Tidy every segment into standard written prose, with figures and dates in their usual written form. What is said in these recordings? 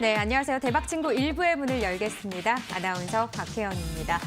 네, 안녕하세요. 대박친구 1부의 문을 열겠습니다. 아나운서 박혜연입니다.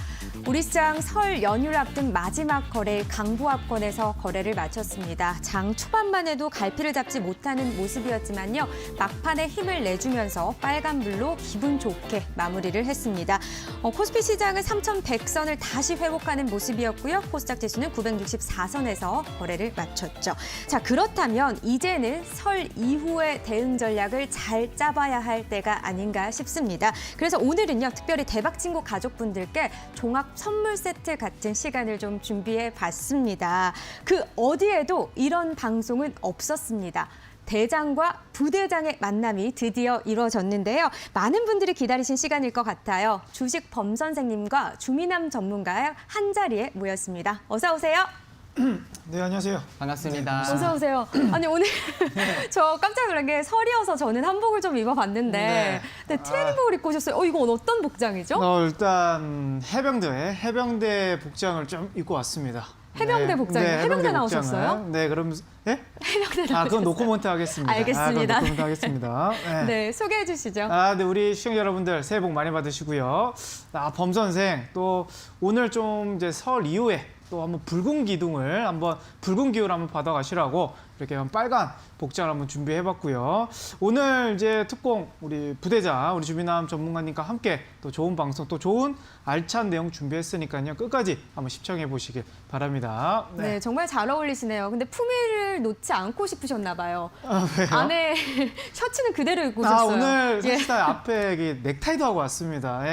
우리 시장 설 연휴를 앞둔 마지막 거래일 강보합권에서 거래를 마쳤습니다. 장 초반만 해도 갈피를 잡지 못하는 모습이었지만요. 막판에 힘을 내주면서 빨간불로 기분 좋게 마무리를 했습니다. 코스피 시장은 3,100선을 다시 회복하는 모습이었고요. 코스닥 지수는 964선에서 거래를 마쳤죠. 자, 그렇다면 이제는 설 이후의 대응 전략을 잘 짜봐야 할 때가 아닌가 싶습니다. 그래서 오늘은요, 특별히 대박친구 가족분들께 종합 선물 세트 같은 시간을 좀 준비해 봤습니다. 그 어디에도 이런 방송은 없었습니다. 대장과 부대장의 만남이 드디어 이루어졌는데요. 많은 분들이 기다리신 시간일 것 같아요. 주식 범 선생님과 주미남 전문가의 한자리에 모였습니다. 어서 오세요. 네, 안녕하세요. 반갑습니다. 어서 오세요. 아니 오늘 저 깜짝 놀란 게 설이어서 저는 한복을 좀 입어봤는데 근데 트레이닝복을 입고 오셨어요. 이거 오늘 복장이죠? 일단 해병대 복장을 좀 입고 왔습니다. 해병대 복장이요? 해병대 나오셨어요? 복장을. 네, 그럼 해병대 나오셨어요? 그건 노코멘트 하겠습니다. 알겠습니다. 그건 노코멘트 하겠습니다. 네, 소개해 주시죠. 네, 우리 시청자 여러분들 새해 복 많이 받으시고요. 범 선생 또 오늘 좀 이제 설 이후에 또 한번 붉은 기운을 한번 받아가시라고 이렇게 빨간 복장을 한번 준비해봤고요. 오늘 이제 특공 우리 부대장 우리 주미남 전문가님과 함께 또 좋은 방송 또 좋은 알찬 내용 준비했으니까요. 끝까지 한번 시청해 보시길 바랍니다. 네, 정말 잘 어울리시네요. 근데 품위를 놓지 않고 싶으셨나 봐요. 왜요? 안에 셔츠는 그대로 입고 오셨어요. 오늘 사실 앞에 넥타이도 하고 왔습니다.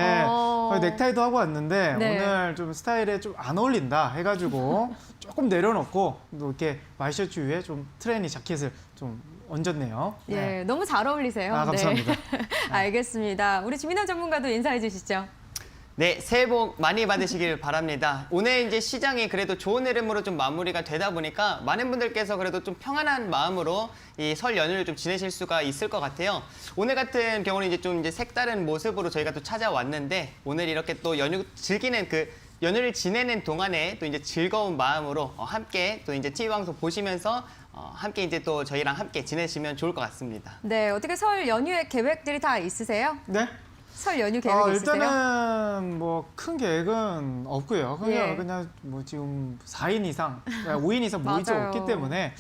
넥타이도 하고 왔는데 네. 오늘 좀 스타일에 좀 안 어울린다 해가지고 조금 내려놓고 또 이렇게 와이셔츠 위에 좀 트레이닝 자켓을 좀 얹었네요. 예, 너무 잘 어울리세요. 감사합니다. 네. 알겠습니다. 우리 주민남 전문가도 인사해 주시죠. 네, 새해 복 많이 받으시길 바랍니다. 오늘 이제 시장이 그래도 좋은 흐름으로 좀 마무리가 되다 보니까 많은 분들께서 그래도 좀 평안한 마음으로 이 설 연휴를 좀 지내실 수가 있을 것 같아요. 오늘 같은 경우는 이제 색다른 모습으로 저희가 또 찾아왔는데 오늘 이렇게 또 연휴를 지내는 동안에 또 이제 즐거운 마음으로 함께 또 이제 TV 방송 보시면서 함께 이제 또 저희랑 함께 지내시면 좋을 것 같습니다. 네, 어떻게 설 연휴에 계획들이 다 있으세요? 네? 설 연휴 계획 있으세요? 일단은 뭐 큰 계획은 없고요. 그냥 뭐 지금 4인 이상, 5인 이상 모인 적 맞아요. 없기 때문에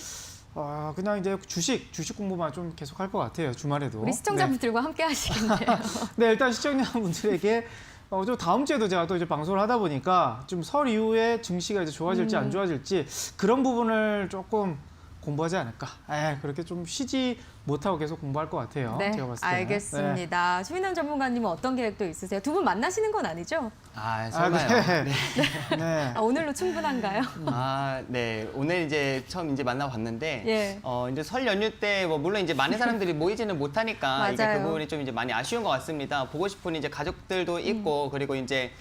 그냥 이제 주식 공부만 좀 계속 할 것 같아요. 주말에도. 우리 시청자분들과 함께 하시겠네요. 네, 일단 시청자분들에게 좀 다음 주에도 제가 또 이제 방송을 하다 보니까 좀 설 이후에 증시가 이제 좋아질지 안 좋아질지 그런 부분을 조금 공부하지 않을까. 그렇게 좀 쉬지 못하고 계속 공부할 것 같아요. 네, 제가 봤을 때. 알겠습니다. 주민남 전문가님은 어떤 계획도 있으세요? 두 분 만나시는 건 아니죠? 설마요. 네. 오늘로 충분한가요? 네. 오늘 이제 처음 이제 만나봤는데, 예. 이제 설 연휴 때 물론 이제 많은 사람들이 모이지는 못하니까 이제 맞아요. 그 부분이 좀 이제 많이 아쉬운 것 같습니다. 보고 싶은 이제 가족들도 있고 그리고 이제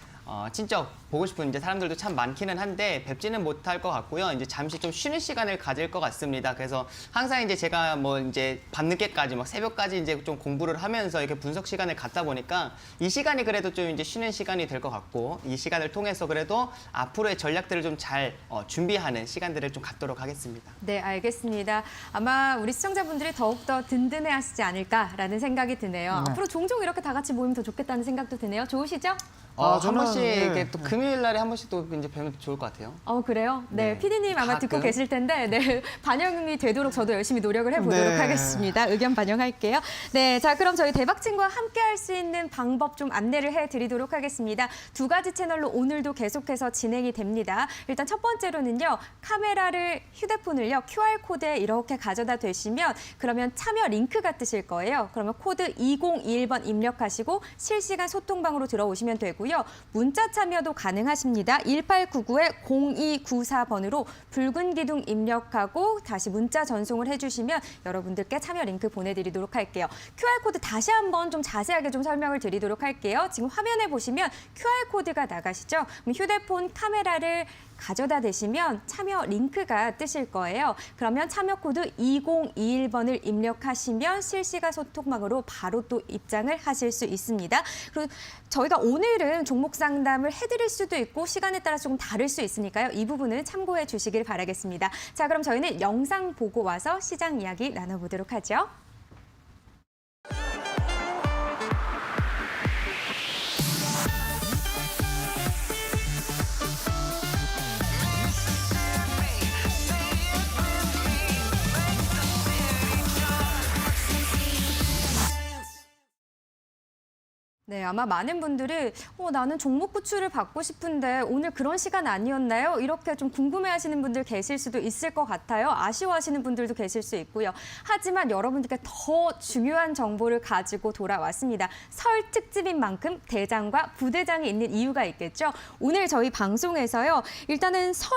친척 보고 싶은 이제 사람들도 참 많기는 한데 뵙지는 못할 것 같고요. 이제 잠시 좀 쉬는 시간을 가질 것 같습니다. 그래서 항상 이제 제가 뭐 이제 밤늦게까지 새벽까지 이제 좀 공부를 하면서 이렇게 분석 시간을 갖다 보니까 이 시간이 그래도 좀 이제 쉬는 시간이 될 것 같고 이 시간을 통해서 그래도 앞으로의 전략들을 좀 잘 준비하는 시간들을 좀 갖도록 하겠습니다. 네, 알겠습니다. 아마 우리 시청자분들이 더욱더 든든해하시지 않을까라는 생각이 드네요. 네. 앞으로 종종 이렇게 다 같이 모이면 더 좋겠다는 생각도 드네요. 좋으시죠? 한 저는, 번씩 이렇게 네. 또 금요일 날에 한 번씩 또 이제 뵈면 좋을 것 같아요. 그래요? 네, 네. PD님 아마 듣고 가끔. 계실 텐데, 네, 반영이 되도록 저도 열심히 노력을 해보도록 네. 하겠습니다. 의견 반영할게요. 네, 자, 그럼 저희 대박친구와 함께 할 수 있는 방법 좀 안내를 해드리도록 하겠습니다. 두 가지 채널로 오늘도 계속해서 진행이 됩니다. 일단 첫 번째로는요, 카메라를, 휴대폰을요, QR코드에 이렇게 가져다 대시면 그러면 참여 링크가 뜨실 거예요. 그러면 코드 2021번 입력하시고 실시간 소통방으로 들어오시면 되고요. 문자 참여도 가능하십니다. 1899-0294번으로 붉은 기둥 입력하고 다시 문자 전송을 해주시면 여러분들께 참여 링크 보내드리도록 할게요. QR코드 다시 한번 좀 자세하게 좀 설명을 드리도록 할게요. 지금 화면에 보시면 QR코드가 나가시죠? 그럼 휴대폰 카메라를 가져다 대시면 참여 링크가 뜨실 거예요. 그러면 참여 코드 2021번을 입력하시면 실시간 소통방으로 바로 또 입장을 하실 수 있습니다. 그리고 저희가 오늘은 종목 상담을 해드릴 수도 있고 시간에 따라 조금 다를 수 있으니까요. 이 부분은 참고해 주시길 바라겠습니다. 자, 그럼 저희는 영상 보고 와서 시장 이야기 나눠보도록 하죠. 네, 아마 많은 분들이 나는 종목 부추를 받고 싶은데 오늘 그런 시간 아니었나요? 이렇게 좀 궁금해하시는 분들 계실 수도 있을 것 같아요. 아쉬워하시는 분들도 계실 수 있고요. 하지만 여러분들께 더 중요한 정보를 가지고 돌아왔습니다. 설 특집인 만큼 대장과 부대장이 있는 이유가 있겠죠. 오늘 저희 방송에서요. 일단은 설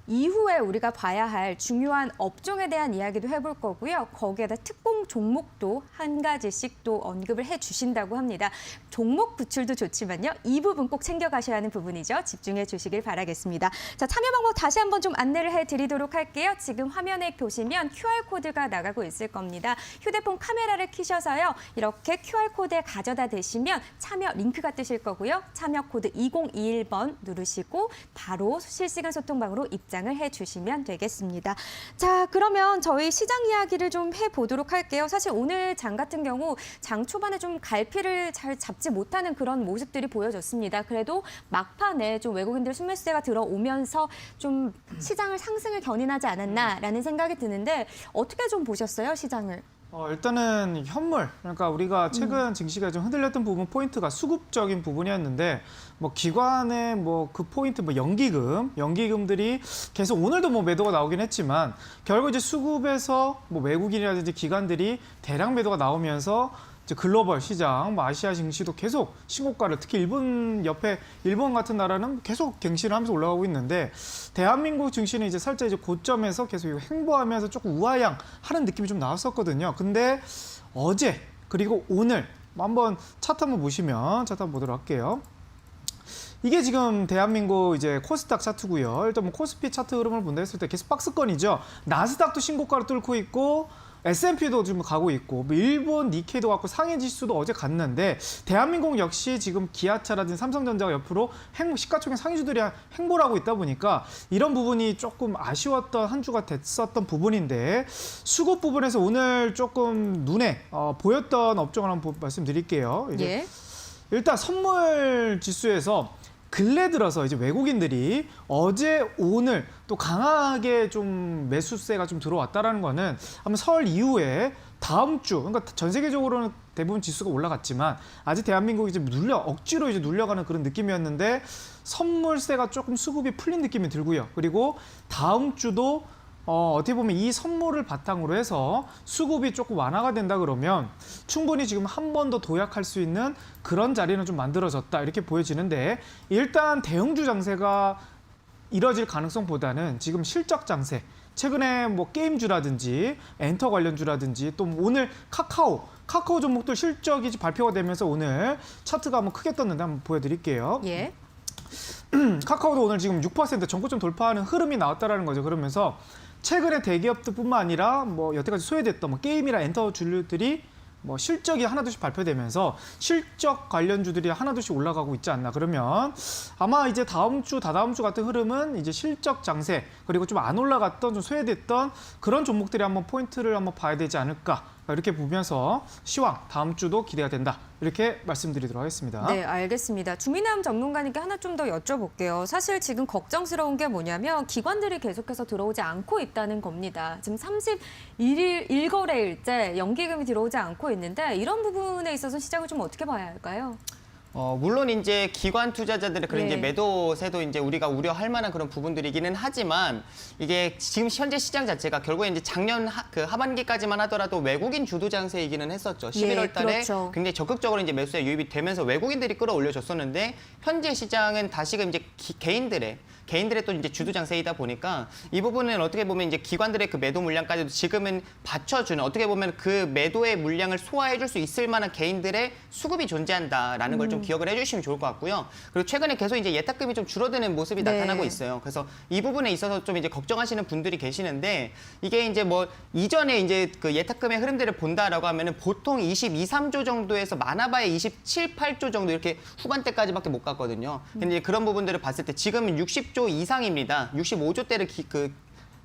이후에 우리가 봐야 할 중요한 업종에 대한 이야기도 해볼 거고요. 거기에다 특공 종목도 한 가지씩 또 언급을 해주신다고 합니다. 종목 부출도 좋지만요. 이 부분 꼭 챙겨가셔야 하는 부분이죠. 집중해 주시길 바라겠습니다. 자, 참여 방법 다시 한번 좀 안내를 해드리도록 할게요. 지금 화면에 보시면 QR코드가 나가고 있을 겁니다. 휴대폰 카메라를 켜셔서요. 이렇게 QR코드에 가져다 대시면 참여 링크가 뜨실 거고요. 참여 코드 2021번 누르시고 바로 실시간 소통방으로 입장을 해주시면 되겠습니다. 자, 그러면 저희 시장 이야기를 좀 해보도록 할게요. 사실 오늘 장 같은 경우 장 초반에 좀 갈피를 잘 잡지 못하는 그런 모습들이 보여졌습니다. 그래도 막판에 좀 외국인들 순매수세가 들어오면서 좀 시장을 상승을 견인하지 않았나라는 생각이 드는데 어떻게 좀 보셨어요, 시장을? 일단은 현물, 그러니까 우리가 최근 증시가 좀 흔들렸던 부분 포인트가 수급적인 부분이었는데 뭐 기관의 뭐 그 포인트 뭐 연기금들이 계속 오늘도 뭐 매도가 나오긴 했지만 결국 이제 수급에서 뭐 외국인이라든지 기관들이 대량 매도가 나오면서 이제 글로벌 시장, 뭐 아시아 증시도 계속 신고가를 특히 일본 같은 나라는 계속 갱신을 하면서 올라가고 있는데 대한민국 증시는 이제 살짝 이제 고점에서 계속 횡보하면서 조금 우하향하는 느낌이 좀 나왔었거든요. 근데 어제 그리고 오늘 한번 차트 한번 보시면 차트 한번 보도록 할게요. 이게 지금 대한민국 이제 코스닥 차트고요. 일단 뭐 코스피 차트 흐름을 본다 했을 때 계속 박스권이죠. 나스닥도 신고가를 뚫고 있고 S&P도 지금 가고 있고 뭐 일본 니케이도 갖고 상해 지수도 어제 갔는데 대한민국 역시 지금 기아차라든지 삼성전자가 옆으로 시가총액 상위주들이 행보를 하고 있다 보니까 이런 부분이 조금 아쉬웠던 한 주가 됐었던 부분인데 수급 부분에서 오늘 조금 눈에 보였던 업종을 한번 말씀드릴게요. 이제 예. 일단 선물 지수에서 근래 들어서 이제 외국인들이 어제 오늘 또 강하게 좀 매수세가 좀 들어왔다라는 거는 아마 설 이후에 다음 주 그러니까 전 세계적으로는 대부분 지수가 올라갔지만 아직 대한민국이 이제 억지로 이제 눌려가는 그런 느낌이었는데 선물세가 조금 수급이 풀린 느낌이 들고요. 그리고 다음 주도 어떻게 보면 이 선물을 바탕으로 해서 수급이 조금 완화가 된다 그러면 충분히 지금 한 번 더 도약할 수 있는 그런 자리는 좀 만들어졌다 이렇게 보여지는데 일단 대형주 장세가 이뤄질 가능성보다는 지금 실적 장세 최근에 뭐 게임주라든지 엔터 관련주라든지 또 오늘 카카오 종목도 실적이 발표가 되면서 오늘 차트가 한번 크게 떴는데 한번 보여드릴게요. 예. 카카오도 오늘 지금 6% 전고점 돌파하는 흐름이 나왔다라는 거죠. 그러면서 최근에 대기업들뿐만 아니라 뭐 여태까지 소외됐던 뭐 게임이나 엔터 주류들이 뭐 실적이 하나둘씩 발표되면서 실적 관련주들이 하나둘씩 올라가고 있지 않나. 그러면 아마 이제 다음 주, 다다음 주 같은 흐름은 이제 실적 장세 그리고 좀 안 올라갔던 좀 소외됐던 그런 종목들이 한번 포인트를 한번 봐야 되지 않을까. 이렇게 보면서 시황 다음 주도 기대가 된다. 이렇게 말씀드리도록 하겠습니다. 네, 알겠습니다. 주민남 전문가님께 하나 좀 더 여쭤볼게요. 사실 지금 걱정스러운 게 뭐냐면 기관들이 계속해서 들어오지 않고 있다는 겁니다. 지금 31일 1거래일째 연기금이 들어오지 않고 있는데 이런 부분에 있어서 시장을 좀 어떻게 봐야 할까요? 물론 이제 기관 투자자들의 그런 예. 이제 매도세도 이제 우리가 우려할 만한 그런 부분들이기는 하지만 이게 지금 현재 시장 자체가 결국에 이제 작년 하반기까지만 하더라도 외국인 주도 장세이기는 했었죠. 11월 달에 그렇죠. 굉장히 적극적으로 이제 매수에 유입이 되면서 외국인들이 끌어올려줬었는데 현재 시장은 다시금 이제 개인들의 또 이제 주도 장세이다 보니까 이 부분은 어떻게 보면 이제 기관들의 그 매도 물량까지도 지금은 받쳐주는 어떻게 보면 그 매도의 물량을 소화해줄 수 있을 만한 개인들의 수급이 존재한다라는 걸 좀 기억을 해주시면 좋을 것 같고요. 그리고 최근에 계속 이제 예탁금이 좀 줄어드는 모습이 네. 나타나고 있어요. 그래서 이 부분에 있어서 좀 이제 걱정하시는 분들이 계시는데 이게 이제 뭐 이전에 이제 그 예탁금의 흐름들을 본다라고 하면은 보통 22, 3조 정도에서 많아봐야 27, 8조 정도 이렇게 후반대까지밖에 못 갔거든요. 근데 그런 부분들을 봤을 때 지금은 60조 이상입니다. 65조대를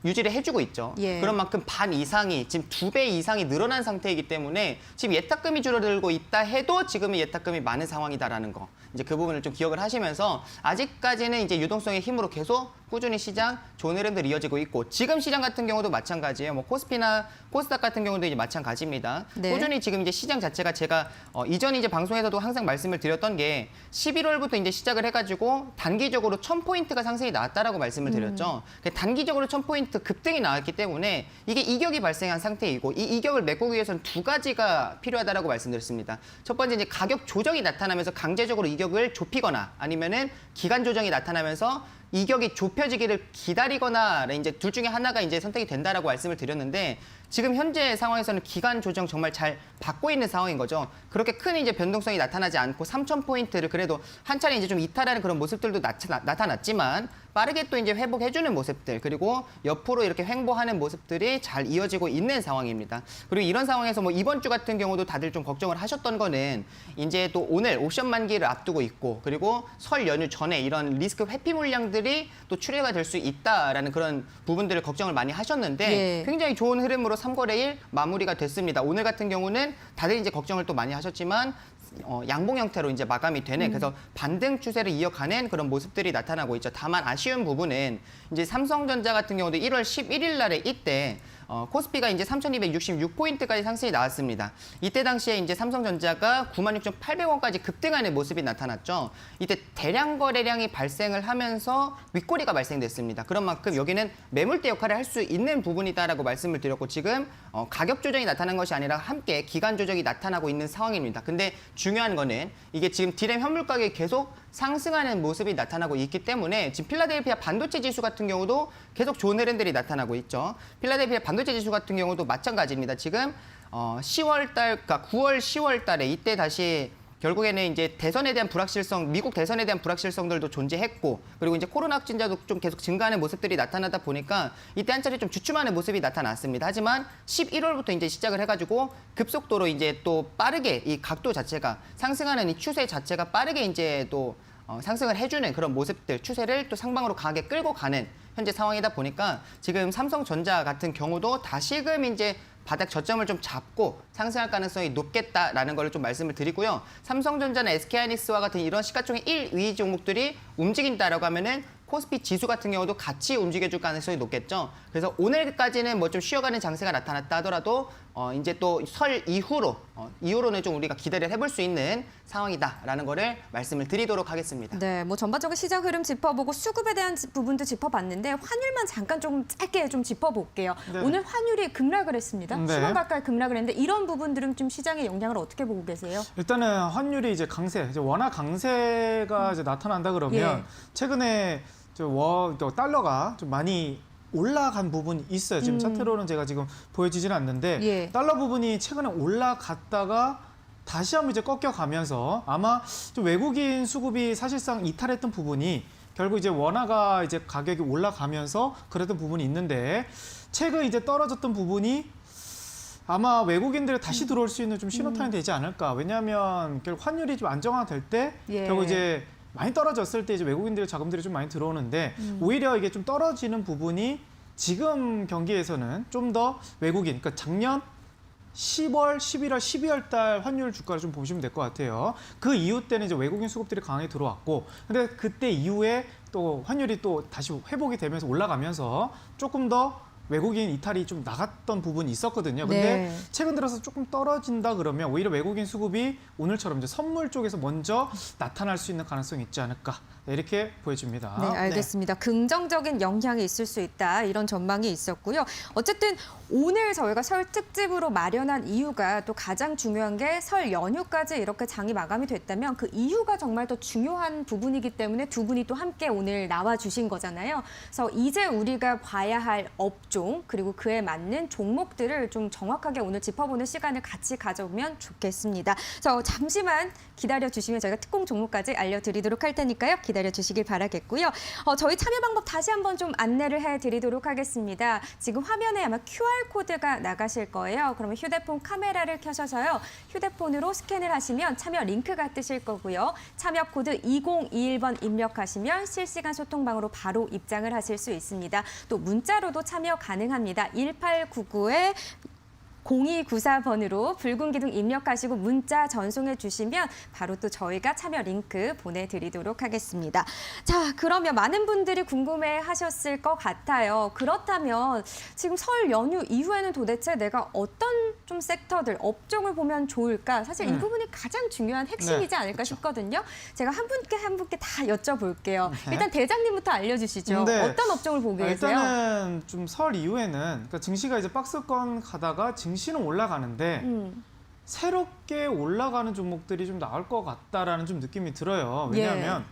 유지를 해주고 있죠. 예. 그런 만큼 반 이상이 지금 2배 이상이 늘어난 상태이기 때문에 지금 예탁금이 줄어들고 있다 해도 지금은 예탁금이 많은 상황이다라는 거. 이제 그 부분을 좀 기억을 하시면서 아직까지는 이제 유동성의 힘으로 계속 꾸준히 시장 좋은 흐름들 이어지고 있고 지금 시장 같은 경우도 마찬가지예요. 뭐 코스피나 코스닥 같은 경우도 이제 마찬가지입니다. 네. 꾸준히 지금 이제 시장 자체가 제가 이전 이제 방송에서도 항상 말씀을 드렸던 게 11월부터 이제 시작을 해가지고 단기적으로 1000포인트가 상승이 나왔다라고 말씀을 드렸죠. 단기적으로 1000포인트 급등이 나왔기 때문에 이게 이격이 발생한 상태이고 이 이격을 메꾸기 위해서는 두 가지가 필요하다라고 말씀드렸습니다. 첫 번째 이제 가격 조정이 나타나면서 강제적으로 이격을 좁히거나 아니면은 기간 조정이 나타나면서 이격이 좁혀지기를 기다리거나 이제 둘 중에 하나가 이제 선택이 된다라고 말씀을 드렸는데 지금 현재 상황에서는 기간 조정 정말 잘 받고 있는 상황인 거죠. 그렇게 큰 이제 변동성이 나타나지 않고 3,000포인트를 그래도 한 차례 이제 좀 이탈하는 그런 모습들도 나타났지만 빠르게 또 이제 회복해주는 모습들 그리고 옆으로 이렇게 횡보하는 모습들이 잘 이어지고 있는 상황입니다. 그리고 이런 상황에서 뭐 이번 주 같은 경우도 다들 좀 걱정을 하셨던 거는 이제 또 오늘 옵션 만기를 앞두고 있고 그리고 설 연휴 전에 이런 리스크 회피 물량들이 또 출회가 될 수 있다라는 그런 부분들을 걱정을 많이 하셨는데 예. 굉장히 좋은 흐름으로 3거래일 마무리가 됐습니다. 오늘 같은 경우는 다들 이제 걱정을 또 많이 하셨지만 양봉 형태로 이제 마감이 되는 그래서 반등 추세를 이어가는 그런 모습들이 나타나고 있죠. 다만 아쉬운 부분은 이제 삼성전자 같은 경우도 1월 11일 날에 이때 코스피가 이제 3,266포인트까지 상승이 나왔습니다. 이때 당시에 이제 삼성전자가 96,800원까지 급등하는 모습이 나타났죠. 이때 대량 거래량이 발생을 하면서 윗꼬리가 발생됐습니다. 그런 만큼 여기는 매물대 역할을 할 수 있는 부분이다라고 말씀을 드렸고 지금 가격 조정이 나타난 것이 아니라 함께 기간 조정이 나타나고 있는 상황입니다. 근데 중요한 거는 이게 지금 디램 현물 가격이 계속 상승하는 모습이 나타나고 있기 때문에 지금 필라델피아 반도체 지수 같은 경우도 계속 좋은 흐름들이 나타나고 있죠. 필라델피아 반도체 지수 같은 경우도 마찬가지입니다. 지금 10월 달, 그러니까 9월, 10월 달에 이때 다시 결국에는 이제 대선에 대한 불확실성, 미국 대선에 대한 불확실성들도 존재했고 그리고 이제 코로나 확진자도 좀 계속 증가하는 모습들이 나타나다 보니까 이때 한 차례 좀 주춤하는 모습이 나타났습니다. 하지만 11월부터 이제 시작을 해가지고 급속도로 이제 또 빠르게 이 각도 자체가 상승하는 이 추세 자체가 빠르게 이제 또 상승을 해주는 그런 모습들, 추세를 또 상방으로 강하게 끌고 가는 현재 상황이다 보니까 지금 삼성전자 같은 경우도 다시금 이제 바닥 저점을 좀 잡고 상승할 가능성이 높겠다라는 걸 좀 말씀을 드리고요. 삼성전자나 SK하이닉스와 같은 이런 시가총액 1위 종목들이 움직인다라고 하면은 코스피 지수 같은 경우도 같이 움직여줄 가능성이 높겠죠. 그래서 오늘까지는 뭐 좀 쉬어가는 장세가 나타났다 하더라도 이제 또 설 이후로는 좀 우리가 기대를 해볼 수 있는 상황이다라는 거를 말씀을 드리도록 하겠습니다. 네, 뭐 전반적인 시장 흐름 짚어보고 수급에 대한 부분도 짚어봤는데 환율만 잠깐 좀 짧게 좀 짚어볼게요. 네. 오늘 환율이 급락을 했습니다. 네. 10원 가까이 급락을 했는데 이런 부분들은 좀 시장의 영향을 어떻게 보고 계세요? 일단은 환율이 이제 이제 원화 강세가 이제 나타난다 그러면 예. 최근에 또 달러가 좀 많이 올라간 부분이 있어요. 지금 차트로는 제가 지금 보여지지는 않는데 예. 달러 부분이 최근에 올라갔다가 다시 한번 이제 꺾여가면서 아마 좀 외국인 수급이 사실상 이탈했던 부분이 결국 이제 원화가 이제 가격이 올라가면서 그랬던 부분이 있는데 최근 이제 떨어졌던 부분이 아마 외국인들이 다시 들어올 수 있는 좀 신호탄이 되지 않을까. 왜냐하면 결국 환율이 좀 안정화될 때 예. 결국 이제 많이 떨어졌을 때 이제 외국인들의 자금들이 좀 많이 들어오는데 오히려 이게 좀 떨어지는 부분이 지금 경기에서는 좀 더 외국인, 그러니까 작년 10월, 11월, 12월 달 환율 주가를 좀 보시면 될 것 같아요. 그 이후 때는 이제 외국인 수급들이 강하게 들어왔고, 근데 그때 이후에 또 환율이 또 다시 회복이 되면서 올라가면서 조금 더 외국인 이탈이 좀 나갔던 부분이 있었거든요. 근데 네. 최근 들어서 조금 떨어진다 그러면 오히려 외국인 수급이 오늘처럼 이제 선물 쪽에서 먼저 나타날 수 있는 가능성이 있지 않을까. 네, 이렇게 보여집니다. 네, 알겠습니다. 긍정적인 영향이 있을 수 있다. 이런 전망이 있었고요. 어쨌든 오늘 저희가 설 특집으로 마련한 이유가 또 가장 중요한 게 설 연휴까지 이렇게 장이 마감이 됐다면 그 이유가 정말 더 중요한 부분이기 때문에 두 분이 또 함께 오늘 나와 주신 거잖아요. 그래서 이제 우리가 봐야 할 업종 그리고 그에 맞는 종목들을 좀 정확하게 오늘 짚어보는 시간을 같이 가져보면 좋겠습니다. 잠시만 기다려 주시면 저희가 특공 종목까지 알려드리도록 할 테니까요. 기다려 주시길 바라겠고요. 저희 참여 방법 다시 한번 좀 안내를 해드리도록 하겠습니다. 지금 화면에 아마 QR코드가 나가실 거예요. 그러면 휴대폰 카메라를 켜셔서요. 휴대폰으로 스캔을 하시면 참여 링크가 뜨실 거고요. 참여 코드 2021번 입력하시면 실시간 소통방으로 바로 입장을 하실 수 있습니다. 또 문자로도 참여 가능합니다. 1899에 0294번으로 붉은 기둥 입력하시고 문자 전송해 주시면 바로 또 저희가 참여 링크 보내드리도록 하겠습니다. 자, 그러면 많은 분들이 궁금해 하셨을 것 같아요. 그렇다면 지금 설 연휴 이후에는 도대체 내가 어떤 좀 섹터들, 업종을 보면 좋을까? 사실 이 부분이 가장 중요한 핵심이지 네, 않을까 그렇죠. 싶거든요. 제가 한 분께 다 여쭤볼게요. 네. 일단 대장님부터 알려주시죠. 네. 어떤 업종을 보고 계세요? 일단은 좀 설 이후에는 그러니까 증시가 이제 박스권 가다가 증시는 올라가는데 새롭게 올라가는 종목들이 좀 나올 것 같다라는 좀 느낌이 들어요. 왜냐하면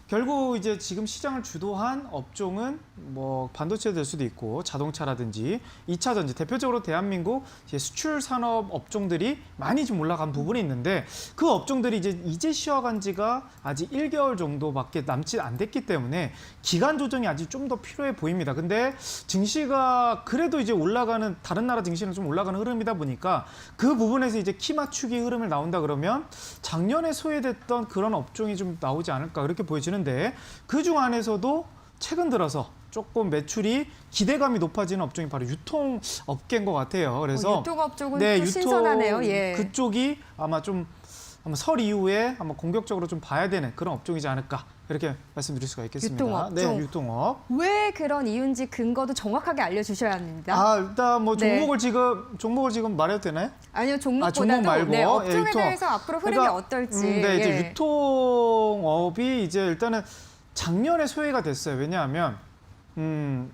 결국 이제 지금 시장을 주도한 업종은 뭐 반도체 될 수도 있고 자동차라든지 2차 전지 대표적으로 대한민국 이제 수출 산업 업종들이 많이 좀 올라간 부분이 있는데 그 업종들이 이제 쉬어간 지가 아직 1개월 정도밖에 남지 안 됐기 때문에 기간 조정이 아직 좀 더 필요해 보입니다. 근데 증시가 그래도 이제 올라가는 다른 나라 증시는 좀 올라가는 흐름이다 보니까 그 부분에서 이제 키 맞추기 흐름을 나온다 그러면 작년에 소외됐던 그런 업종이 좀 나오지 않을까 그렇게 보여지는데 그중 안에서도 최근 들어서 조금 매출이 기대감이 높아지는 업종이 바로 유통업계인 것 같아요. 그래서 유통업 쪽은 또 신선하네요. 예. 그쪽이 아마 설 이후에 아마 공격적으로 좀 봐야 되는 그런 업종이지 않을까 이렇게 말씀드릴 수가 있겠습니다. 유통업 네, 쪽. 유통업. 왜 그런 이유인지 근거도 정확하게 알려주셔야 합니다. 일단 뭐 네. 종목을 지금 말해도 되나요? 아니요, 종목보다도 종목 말고. 네, 업종에 예, 유통업. 대해서 앞으로 흐름이 그러니까, 어떨지. 네, 이제 예. 유통업이 이제 일단은 작년에 소외가 됐어요. 왜냐하면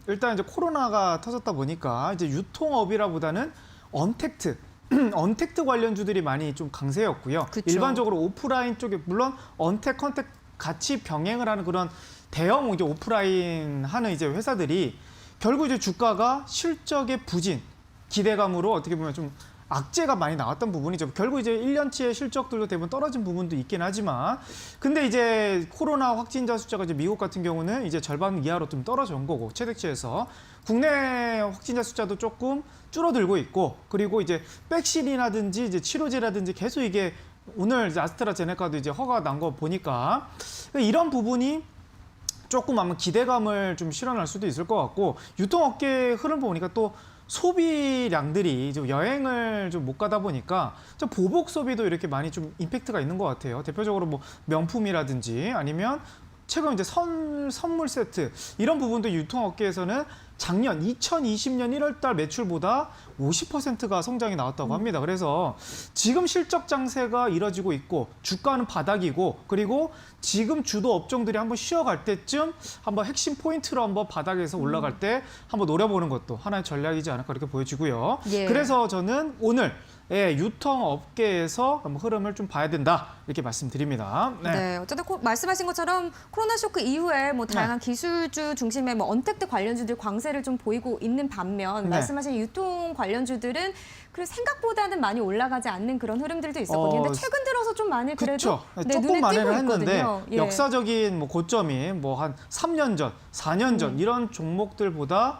일단 이제 코로나가 터졌다 보니까 이제 유통업이라보다는 언택트 관련주들이 많이 좀 강세였고요. 그쵸. 일반적으로 오프라인 쪽에 물론 언택, 컨택 같이 병행을 하는 그런 대형 이제 오프라인 하는 이제 회사들이 결국 이제 주가가 실적의 부진, 기대감으로 어떻게 보면 좀 악재가 많이 나왔던 부분이죠. 결국 이제 1년치의 실적들도 대부분 떨어진 부분도 있긴 하지만 근데 이제 코로나 확진자 숫자가 이제 미국 같은 경우는 이제 절반 이하로 좀 떨어진 거고 최대치에서 국내 확진자 숫자도 조금 줄어들고 있고 그리고 이제 백신이라든지 이제 치료제라든지 계속 이게 오늘 이제 아스트라제네카도 이제 허가가 난 거 보니까 이런 부분이 조금 아마 기대감을 좀 실현할 수도 있을 것 같고 유통업계 흐름 보니까 또 소비량들이 좀 여행을 좀 못 가다 보니까 좀 보복 소비도 이렇게 많이 좀 임팩트가 있는 것 같아요. 대표적으로 뭐 명품이라든지 아니면 최근 이제 선물 세트 이런 부분도 유통업계에서는 작년 2020년 1월달 매출보다 50%가 성장이 나왔다고 합니다. 그래서 지금 실적 장세가 이뤄지고 있고 주가는 바닥이고 그리고 지금 주도 업종들이 한번 쉬어갈 때쯤 한번 핵심 포인트로 한번 바닥에서 올라갈 때 한번 노려보는 것도 하나의 전략이지 않을까 이렇게 보여지고요. 예. 그래서 저는 오늘 유통업계에서 한번 흐름을 좀 봐야 된다 이렇게 말씀드립니다. 네, 어쨌든 말씀하신 것처럼 코로나 쇼크 이후에 뭐 다양한 기술주 중심의 뭐 언택트 관련주들 광세를 좀 보이고 있는 반면 네. 말씀하신 유통 관련주들은 그리고 생각보다는 많이 올라가지 않는 그런 흐름들도 있었거든요. 근데 최근 들어서 좀 많이 그래도 그렇죠. 네, 조금 눈에 띄고 만회를 했는데 있거든요. 예. 역사적인 뭐 고점이 뭐 한 3년 전, 4년 전 이런 종목들보다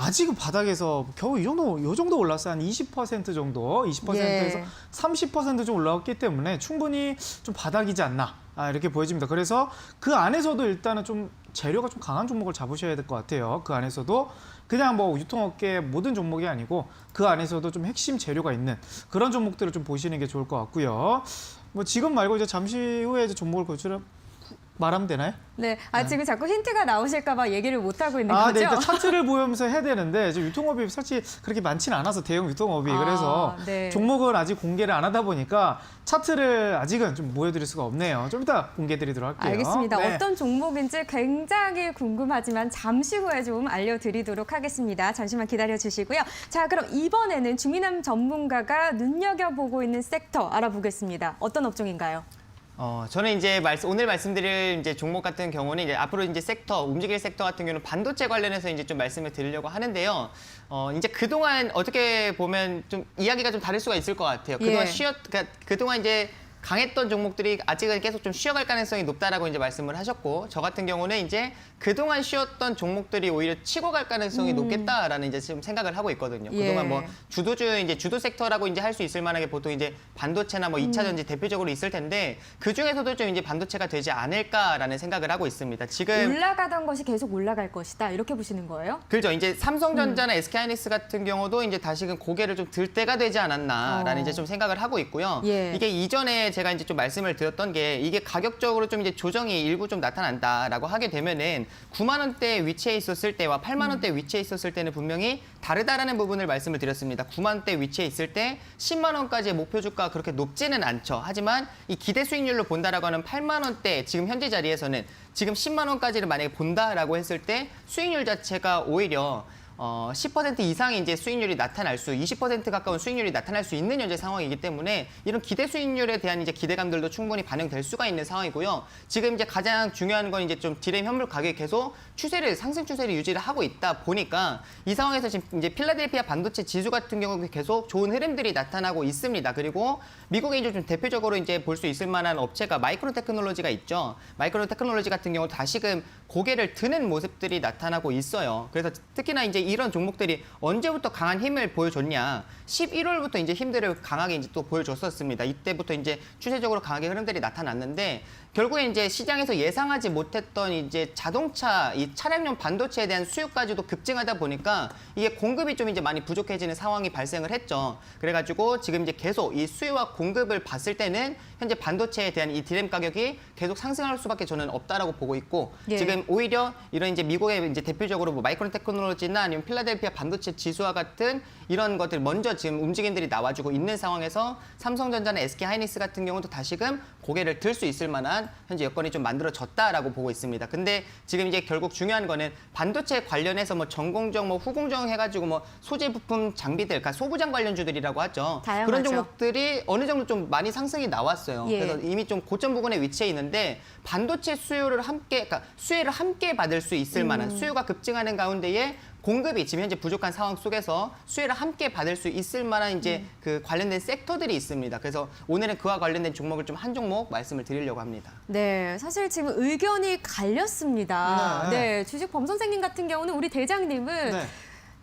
아직은 바닥에서 겨우 요 정도 올랐어요. 한 20% 정도, 20%에서 예. 30% 좀 올라왔기 때문에 충분히 좀 바닥이지 않나 이렇게 보여집니다. 그래서 그 안에서도 일단은 좀 재료가 좀 강한 종목을 잡으셔야 될 것 같아요. 그 안에서도 그냥 뭐 유통업계 모든 종목이 아니고 그 안에서도 좀 핵심 재료가 있는 그런 종목들을 좀 보시는 게 좋을 것 같고요. 뭐 지금 말고 이제 잠시 후에 이제 종목을 말하면 되나요? 네, 지금 자꾸 힌트가 나오실까 봐 얘기를 못 하고 있는 네, 거죠? 일단 차트를 보면서 해야 되는데 지금 유통업이 사실 그렇게 많지는 않아서 대형 유통업이 그래서 네. 종목을 아직 공개를 안 하다 보니까 차트를 아직은 좀 보여드릴 수가 없네요. 좀 이따 공개드리도록 할게요. 알겠습니다. 네. 어떤 종목인지 굉장히 궁금하지만 잠시 후에 좀 알려드리도록 하겠습니다. 잠시만 기다려주시고요. 자, 그럼 이번에는 주민함 전문가가 눈여겨보고 있는 섹터 알아보겠습니다. 어떤 업종인가요? 저는 이제 오늘 말씀드릴 이제 종목 같은 경우는 이제 앞으로 이제 움직일 섹터 같은 경우는 반도체 관련해서 이제 좀 말씀을 드리려고 하는데요. 이제 그동안 어떻게 보면 좀 이야기가 좀 다를 수가 있을 것 같아요. 그동안 예. 그동안 이제 강했던 종목들이 아직은 계속 좀 쉬어갈 가능성이 높다라고 이제 말씀을 하셨고, 저 같은 경우는 이제 그동안 쉬었던 종목들이 오히려 치고 갈 가능성이 높겠다라는 이제 지금 생각을 하고 있거든요. 예. 그동안 뭐 이제 주도 섹터라고 이제 할 수 있을 만한 게 보통 이제 반도체나 뭐 2차 전지 대표적으로 있을 텐데, 그 중에서도 좀 이제 반도체가 되지 않을까라는 생각을 하고 있습니다. 지금 올라가던 것이 계속 올라갈 것이다. 이렇게 보시는 거예요? 그렇죠. 이제 삼성전자나 SK하이닉스 같은 경우도 이제 다시금 고개를 좀 들 때가 되지 않았나라는 이제 좀 생각을 하고 있고요. 예. 이게 이전에 제가 이제 좀 말씀을 드렸던 게, 이게 가격적으로 좀 이제 조정이 일부 좀 나타난다라고 하게 되면은 9만 원대 위치에 있었을 때와 8만 원대 위치에 있었을 때는 분명히 다르다라는 부분을 말씀을 드렸습니다. 9만 원대 위치에 있을 때 10만 원까지의 목표 주가가 그렇게 높지는 않죠. 하지만 이 기대 수익률로 본다라고 하는 8만 원대 지금 현재 자리에서는 지금 10만 원까지를 만약에 본다라고 했을 때 수익률 자체가 오히려 10% 이상의 이제 수익률이 나타날 20% 가까운 수익률이 나타날 수 있는 현재 상황이기 때문에, 이런 기대 수익률에 대한 이제 기대감들도 충분히 반영될 수가 있는 상황이고요. 지금 이제 가장 중요한 건 이제 좀 디램 현물 가격이 계속 상승 추세를 유지를 하고 있다 보니까, 이 상황에서 지금 이제 필라델피아 반도체 지수 같은 경우 계속 좋은 흐름들이 나타나고 있습니다. 그리고 미국에 이제 좀 대표적으로 이제 볼 수 있을 만한 업체가 마이크론 테크놀로지가 있죠. 마이크론 테크놀로지 같은 경우 다시금 고개를 드는 모습들이 나타나고 있어요. 그래서 특히나 이제 이런 종목들이 언제부터 강한 힘을 보여줬냐? 11월부터 이제 힘들을 강하게 이제 또 보여줬었습니다. 이때부터 이제 추세적으로 강하게 흐름들이 나타났는데, 결국에 이제 시장에서 예상하지 못했던 이제 자동차, 이 차량용 반도체에 대한 수요까지도 급증하다 보니까 이게 공급이 좀 이제 많이 부족해지는 상황이 발생을 했죠. 그래가지고 지금 이제 계속 이 수요와 공급을 봤을 때는 현재 반도체에 대한 이 디램 가격이 계속 상승할 수밖에 저는 없다라고 보고 있고, 예. 지금 오히려 이런 이제 미국의 이제 대표적으로 뭐 마이크론 테크놀로지나 아니면 필라델피아 반도체 지수와 같은 이런 것들 먼저 지금 움직임들이 나와주고 있는 상황에서 삼성전자나 SK하이닉스 같은 경우도 다시금 고개를 들 수 있을 만한 현재 여건이 좀 만들어졌다라고 보고 있습니다. 근데 지금 이제 결국 중요한 거는 반도체 관련해서 뭐 전공정, 뭐 후공정 해가지고 뭐 소재 부품 장비들, 그러니까 소부장 관련주들이라고 하죠. 다양하죠. 그런 종목들이 어느 정도 좀 많이 상승이 나왔어요. 예. 그래서 이미 좀 고점 부근에 위치해 있는데, 반도체 수요를 함께, 그러니까 수혜를 함께 받을 수 있을 만한, 수요가 급증하는 가운데에 공급이 지금 현재 부족한 상황 속에서 수혜를 함께 받을 수 있을 만한 이제 그 관련된 섹터들이 있습니다. 그래서 오늘은 그와 관련된 종목을 좀 한 종목 말씀을 드리려고 합니다. 네, 사실 지금 의견이 갈렸습니다. 네. 네, 주식 범 선생님 같은 경우는 우리 대장님은 네.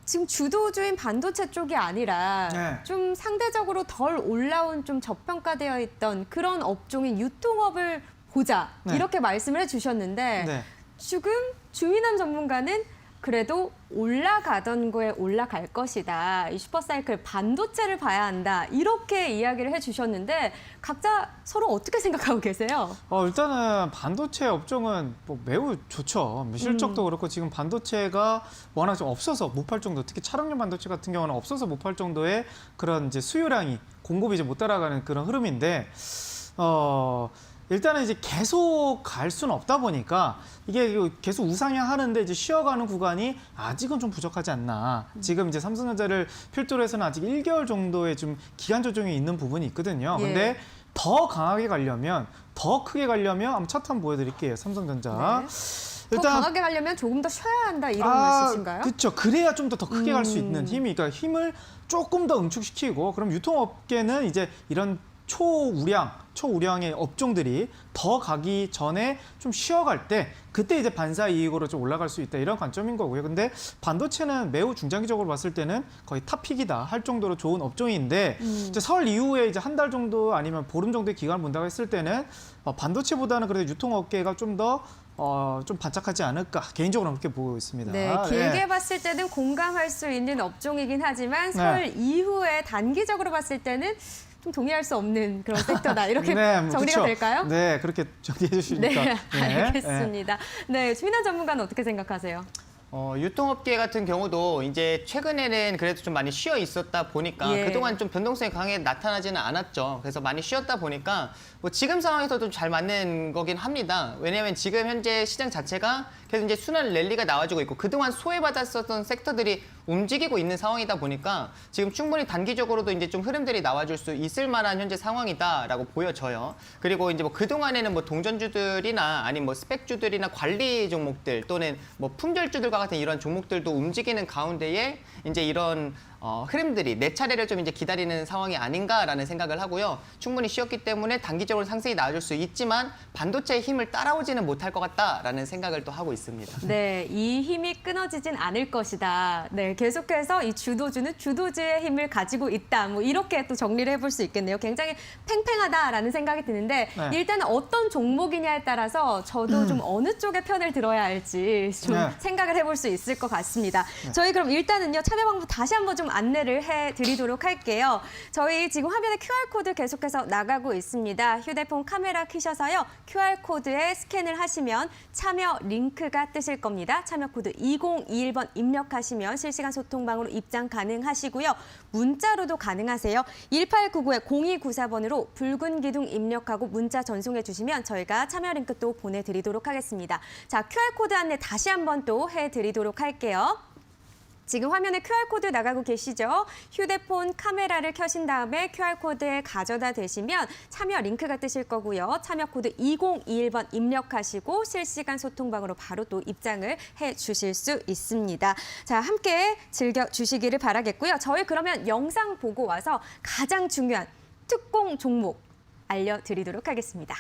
지금 주도주인 반도체 쪽이 아니라 네. 좀 상대적으로 덜 올라온, 좀 저평가되어 있던 그런 업종인 유통업을 보자, 네. 이렇게 말씀을 해주셨는데, 네. 지금 주민환 전문가는 그래도 올라가던 거에 올라갈 것이다. 이 슈퍼사이클 반도체를 봐야 한다. 이렇게 이야기를 해주셨는데, 각자 서로 어떻게 생각하고 계세요? 일단은 반도체 업종은 뭐 매우 좋죠. 실적도 그렇고 지금 반도체가 워낙 좀 없어서 못 팔 정도, 특히 차량용 반도체 같은 경우는 없어서 못 팔 정도의 그런 이제 수요량이 공급이 이제 못 따라가는 그런 흐름인데, 일단은 이제 계속 갈 수는 없다 보니까 이게 계속 우상향하는데 이제 쉬어가는 구간이 아직은 좀 부족하지 않나. 지금 이제 삼성전자를 필두로 해서는 아직 1개월 정도의 좀 기간 조정이 있는 부분이 있거든요. 예. 근데 더 강하게 가려면, 더 크게 가려면 한번 차트 한번 보여드릴게요. 삼성전자. 더 강하게 가려면 조금 더 쉬어야 한다, 이런 말씀이신가요? 그렇죠. 그래야 좀 더 크게 갈 수 있는 힘이, 그러니까 힘을 조금 더 응축시키고, 그럼 유통업계는 이제 이런 초우량의 업종들이 더 가기 전에 좀 쉬어갈 때, 그때 이제 반사 이익으로 좀 올라갈 수 있다, 이런 관점인 거고요. 근데 반도체는 매우 중장기적으로 봤을 때는 거의 탑픽이다 할 정도로 좋은 업종인데, 이제 설 이후에 이제 한 달 정도 아니면 보름 정도의 기간을 본다고 했을 때는 반도체보다는 그래도 유통업계가 좀 더 좀 반짝하지 않을까, 개인적으로 그렇게 보고 있습니다. 네, 길게 봤을 때는 공감할 수 있는 업종이긴 하지만 설 이후에 단기적으로 봤을 때는 좀 동의할 수 없는 그런 섹터다, 이렇게 네, 정리가 그렇죠. 될까요? 네, 그렇게 정리해 주시니까. 네, 알겠습니다. 네, 주민환 전문가는 어떻게 생각하세요? 유통업계 같은 경우도 이제 최근에는 그래도 좀 많이 쉬어 있었다 보니까 예. 그동안 좀 변동성이 강하게 나타나지는 않았죠. 그래서 많이 쉬었다 보니까 뭐 지금 상황에서도 잘 맞는 거긴 합니다. 왜냐하면 지금 현재 시장 자체가 계속 이제 순환 랠리가 나와주고 있고, 그동안 소외받았었던 섹터들이 움직이고 있는 상황이다 보니까 지금 충분히 단기적으로도 이제 좀 흐름들이 나와줄 수 있을 만한 현재 상황이다라고 보여져요. 그리고 이제 뭐 그동안에는 뭐 동전주들이나 아니면 뭐 스펙주들이나 관리 종목들 또는 뭐 품절주들과 같은 이런 종목들도 움직이는 가운데에 이제 이런 흐름들이 내 차례를 좀 이제 기다리는 상황이 아닌가라는 생각을 하고요. 충분히 쉬었기 때문에 단기적으로 상승이 나와줄 수 있지만 반도체의 힘을 따라오지는 못할 것 같다라는 생각을 또 하고 있습니다. 네, 이 힘이 끊어지진 않을 것이다. 네, 계속해서 이 주도주는 주도주의 힘을 가지고 있다. 뭐 이렇게 또 정리를 해볼 수 있겠네요. 굉장히 팽팽하다라는 생각이 드는데 네. 일단은 어떤 종목이냐에 따라서 저도 좀 어느 쪽의 편을 들어야 할지 좀 네. 생각을 해볼 수 있을 것 같습니다. 저희 그럼 일단은요, 참여 방법 다시 한번 좀 안내를 해드리도록 할게요. 저희 지금 화면에 QR코드 계속해서 나가고 있습니다. 휴대폰 카메라 켜셔서요, QR코드에 스캔을 하시면 참여 링크가 뜨실 겁니다. 참여 코드 2021번 입력하시면 실시간 소통방으로 입장 가능하시고요. 문자로도 가능하세요. 1899-0294번으로 붉은 기둥 입력하고 문자 전송해 주시면 저희가 참여 링크 또 보내드리도록 하겠습니다. 자, QR코드 안내 다시 한번 또 해드리도록 할게요. 지금 화면에 QR코드 나가고 계시죠? 휴대폰 카메라를 켜신 다음에 QR코드에 가져다 대시면 참여 링크가 뜨실 거고요. 참여 코드 2021번 입력하시고 실시간 소통방으로 바로 또 입장을 해 주실 수 있습니다. 자, 함께 즐겨주시기를 바라겠고요. 저희 그러면 영상 보고 와서 가장 중요한 특공 종목 알려드리도록 하겠습니다.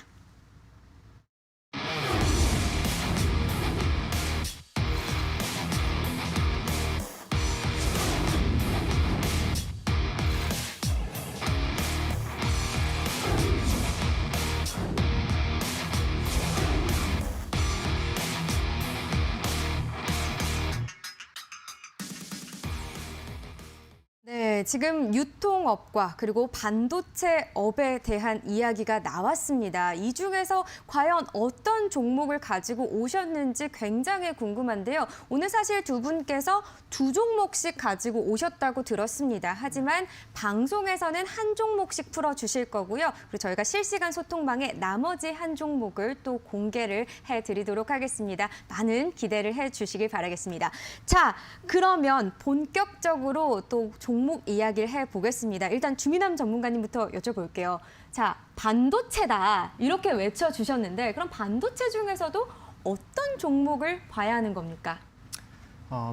네, 지금 유통업과 그리고 반도체업에 대한 이야기가 나왔습니다. 이 중에서 과연 어떤 종목을 가지고 오셨는지 굉장히 궁금한데요. 오늘 사실 두 분께서 두 종목씩 가지고 오셨다고 들었습니다. 하지만 방송에서는 한 종목씩 풀어주실 거고요. 그리고 저희가 실시간 소통방에 나머지 한 종목을 또 공개를 해드리도록 하겠습니다. 많은 기대를 해주시길 바라겠습니다. 자, 그러면 본격적으로 또 종목 이야기를 해보겠습니다. 일단 주민함 전문가님부터 여쭤볼게요. 자, 반도체다 이렇게 외쳐주셨는데 그럼 반도체 중에서도 어떤 종목을 봐야 하는 겁니까?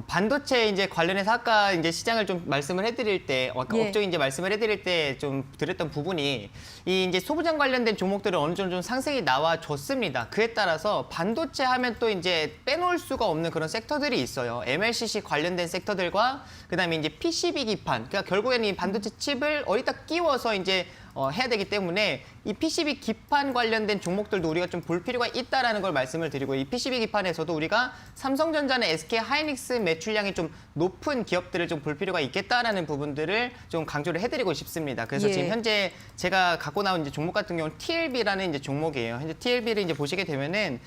반도체 이제 관련해서 아까 이제 시장을 좀 말씀을 해드릴 때, 아까 예. 업종 이제 말씀을 해드릴 때 좀 드렸던 부분이 이 이제 소부장 관련된 종목들은 어느 정도 좀 상승이 나와줬습니다. 그에 따라서 반도체 하면 또 이제 빼놓을 수가 없는 그런 섹터들이 있어요. MLCC 관련된 섹터들과 그다음에 이제 PCB 기판, 그러니까 결국에는 이 반도체 칩을 어디다 끼워서 이제 해야 되기 때문에 이 PCB 기판 관련된 종목들도 우리가 좀 볼 필요가 있다라는 걸 말씀을 드리고 이 PCB 기판에서도 우리가 삼성전자나 SK 하이닉스 매출량이 좀 높은 기업들을 좀 볼 필요가 있겠다라는 부분들을 좀 강조를 해드리고 싶습니다. 그래서 예. 지금 현재 제가 갖고 나온 이제 종목 같은 경우는 TLB라는 이제 종목이에요. 현재 TLB를 이제 보시게 되면은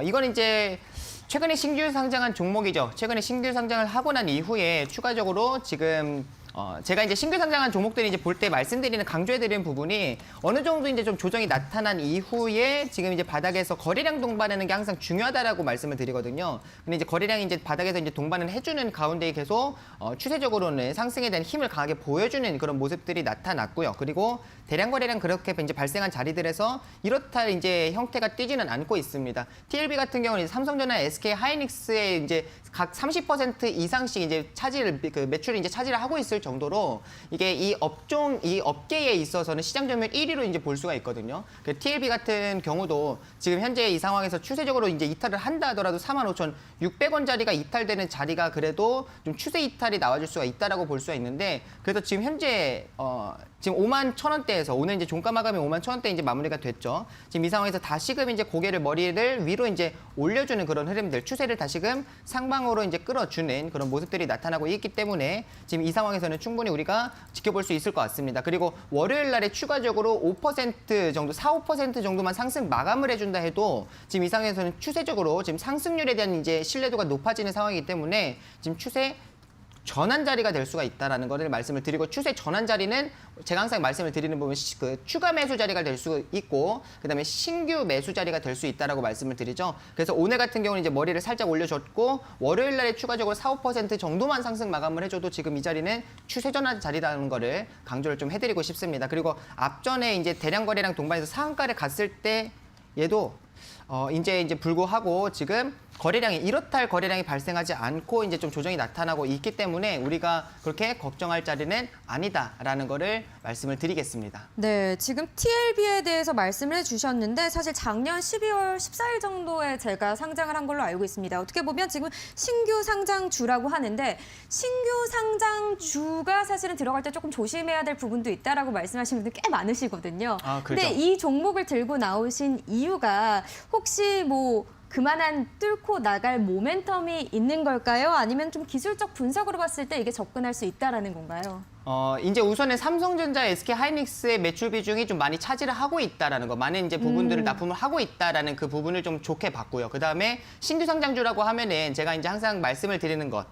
이건 이제 최근에 신규 상장한 종목이죠. 최근에 신규 상장을 하고 난 이후에 추가적으로 지금 제가 이제 신규 상장한 종목들이 이제 볼 때 말씀드리는 강조해드리는 부분이 어느 정도 이제 좀 조정이 나타난 이후에 지금 이제 바닥에서 거래량 동반하는 게 항상 중요하다라고 말씀을 드리거든요. 근데 이제 거래량이 이제 바닥에서 이제 동반을 해주는 가운데 계속 추세적으로는 상승에 대한 힘을 강하게 보여주는 그런 모습들이 나타났고요. 그리고 대량 거래량 그렇게 이제 발생한 자리들에서 이렇다 이제 형태가 띄지는 않고 있습니다. TLB 같은 경우는 이제 삼성전자, SK 하이닉스의 이제 각 30% 이상씩 이제 차지를 그 매출을 이제 차지를 하고 있을 정도로 이게 이 업종 이 업계에 있어서는 시장 점유율 1위로 이제 볼 수가 있거든요. 그 TLB 같은 경우도 지금 현재 이 상황에서 추세적으로 이제 이탈을 한다 하더라도 45,600원짜리가 이탈되는 자리가 그래도 좀 추세 이탈이 나와줄 수가 있다라고 볼 수가 있는데 그래도 지금 현재 지금 51,000원대에서 오늘 이제 종가 마감이 51,000원대 이제 마무리가 됐죠. 지금 이 상황에서 다시금 이제 고개를 머리를 위로 이제 올려주는 그런 흐름들, 추세를 다시금 상방으로 이제 끌어주는 그런 모습들이 나타나고 있기 때문에 지금 이 상황에서는 충분히 우리가 지켜볼 수 있을 것 같습니다. 그리고 월요일 날에 추가적으로 5% 정도, 4~5% 정도만 상승 마감을 해준다 해도 지금 이 상황에서는 추세적으로 지금 상승률에 대한 이제 신뢰도가 높아지는 상황이기 때문에 지금 추세 전환 자리가 될 수가 있다라는 것을 말씀을 드리고 추세 전환 자리는 제가 항상 말씀을 드리는 부분 그 추가 매수 자리가 될 수 있고 그다음에 신규 매수 자리가 될 수 있다라고 말씀을 드리죠. 그래서 오늘 같은 경우는 이제 머리를 살짝 올려줬고 월요일 날에 추가적으로 4~5% 정도만 상승 마감을 해줘도 지금 이 자리는 추세 전환 자리라는 거를 강조를 좀 해드리고 싶습니다. 그리고 앞전에 이제 대량 거래량 동반해서 상한가를 갔을 때 얘도 이제 불구하고 지금 거래량이 이렇다 할 거래량이 발생하지 않고 이제 좀 조정이 나타나고 있기 때문에 우리가 그렇게 걱정할 자리는 아니다라는 거를 말씀을 드리겠습니다. 네, 지금 TLB에 대해서 말씀을 해주셨는데 사실 작년 12월 14일 정도에 제가 상장을 한 걸로 알고 있습니다. 어떻게 보면 지금 신규 상장주라고 하는데 신규 상장주가 사실은 들어갈 때 조금 조심해야 될 부분도 있다라고 말씀하시는 분들 꽤 많으시거든요. 아, 근데 그렇죠. 이 종목을 들고 나오신 이유가 혹시 뭐 그만한 뚫고 나갈 모멘텀이 있는 걸까요? 아니면 좀 기술적 분석으로 봤을 때 이게 접근할 수 있다라는 건가요? 이제 우선은 삼성전자, SK 하이닉스의 매출 비중이 좀 많이 차지를 하고 있다라는 거, 많은 이제 부분들을 납품을 하고 있다라는 그 부분을 좀 좋게 봤고요. 그 다음에 신규 상장주라고 하면은 제가 이제 항상 말씀을 드리는 것,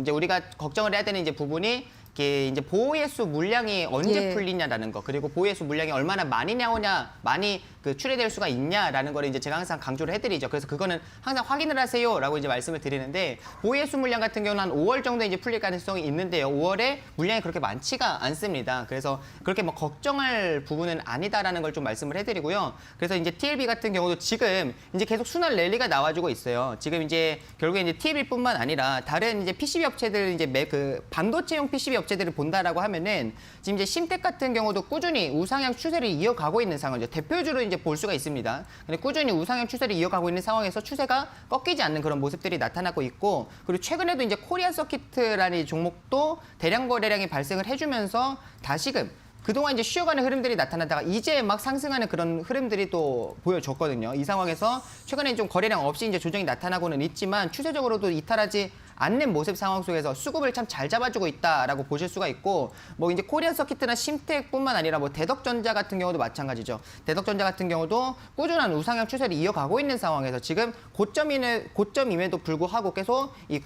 이제 우리가 걱정을 해야 되는 이제 부분이 이제 보호예수 물량이 언제 예. 풀리냐라는 거, 그리고 보호예수 물량이 얼마나 많이 나오냐, 많이 그 출해될 수가 있냐라는 거를 이제 제가 항상 강조를 해드리죠. 그래서 그거는 항상 확인을 하세요라고 이제 말씀을 드리는데, 보호예수 물량 같은 경우는 한 5월 정도 이제 풀릴 가능성이 있는데요. 5월에 물량이 그렇게 많지가 않습니다. 그래서 그렇게 뭐 걱정할 부분은 아니다라는 걸 좀 말씀을 해드리고요. 그래서 이제 TLB 같은 경우도 지금 이제 계속 순환 랠리가 나와주고 있어요. 지금 이제 결국에 이제 TLB뿐만 아니라 다른 이제 PCB 업체들, 이제 그 반도체용 PCB 업체들을 본다라고 하면은 지금 이제 심텍 같은 경우도 꾸준히 우상향 추세를 이어가고 있는 상황이죠. 대표주로 이제 볼 수가 있습니다. 근데 꾸준히 우상향 추세를 이어가고 있는 상황에서 추세가 꺾이지 않는 그런 모습들이 나타나고 있고, 그리고 최근에도 이제 코리아 서키트라는 이 종목도 대량 거래량이 발생을 해주면서 다시금 그동안 이제 쉬어가는 흐름들이 나타나다가 이제 막 상승하는 그런 흐름들이 또 보여줬거든요. 이 상황에서 최근에 좀 거래량 없이 이제 조정이 나타나고는 있지만 추세적으로도 이탈하지 않는 모습 상황 속에서 수급을 참 잘 잡아주고 있다라고 보실 수가 있고, 뭐 이제 코리안 서키트나 심텍뿐만 아니라 뭐 대덕전자 같은 경우도 마찬가지죠. 대덕전자 같은 경우도 꾸준한 우상향 추세를 이어가고 있는 상황에서 지금 고점임에도 불구하고 계속 이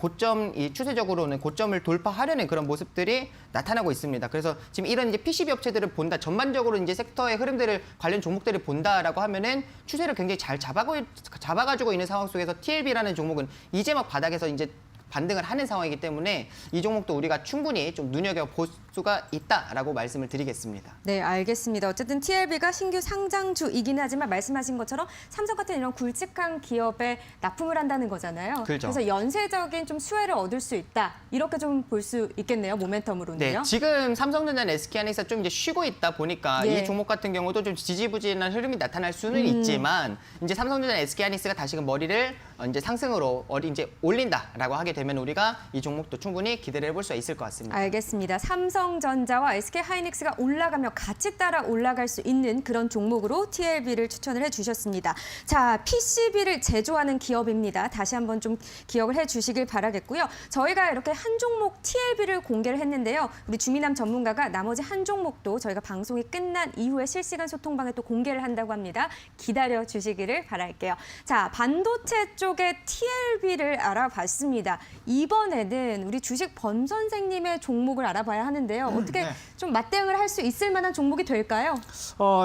추세적으로는 고점을 돌파하려는 그런 모습들이 나타나고 있습니다. 그래서 지금 이런 이제 PCB 업체들을 본다, 전반적으로 이제 섹터의 흐름들을 관련 종목들을 본다라고 하면은 추세를 굉장히 잘 잡아가지고 있는 상황 속에서 TLB라는 종목은 이제 막 바닥에서 이제 반등을 하는 상황이기 때문에 이 종목도 우리가 충분히 좀 눈여겨볼 수가 있다라고 말씀을 드리겠습니다. 네, 알겠습니다. 어쨌든 TLB가 신규 상장주이긴 하지만 말씀하신 것처럼 삼성 같은 이런 굵직한 기업에 납품을 한다는 거잖아요. 그렇죠. 그래서 연쇄적인 좀 수혜를 얻을 수 있다. 이렇게 좀 볼 수 있겠네요. 모멘텀으로는요. 네, 지금 삼성전자는 SK하이닉스가 좀 이제 쉬고 있다 보니까 예. 이 종목 같은 경우도 좀 지지부진한 흐름이 나타날 수는 있지만 이제 삼성전자, SK하이닉스가 다시금 머리를 이제 상승으로 이제 올린다라고 하게 되면 우리가 이 종목도 충분히 기대를 해볼 수 있을 것 같습니다. 알겠습니다. 삼성전자와 SK하이닉스가 올라가며 같이 따라 올라갈 수 있는 그런 종목으로 TLB를 추천을 해주셨습니다. 자, PCB를 제조하는 기업입니다. 다시 한번 좀 기억을 해주시길 바라겠고요. 저희가 이렇게 한 종목 TLB를 공개를 했는데요. 우리 주민남 전문가가 나머지 한 종목도 저희가 방송이 끝난 이후에 실시간 소통방에 또 공개를 한다고 합니다. 기다려 주시기를 바랄게요. 자, 반도체 쪽의 TLB를 알아봤습니다. 이번에는 우리 주식 범 선생님의 종목을 알아봐야 하는데요. 어떻게 네. 좀 맞대응을 할 수 있을 만한 종목이 될까요?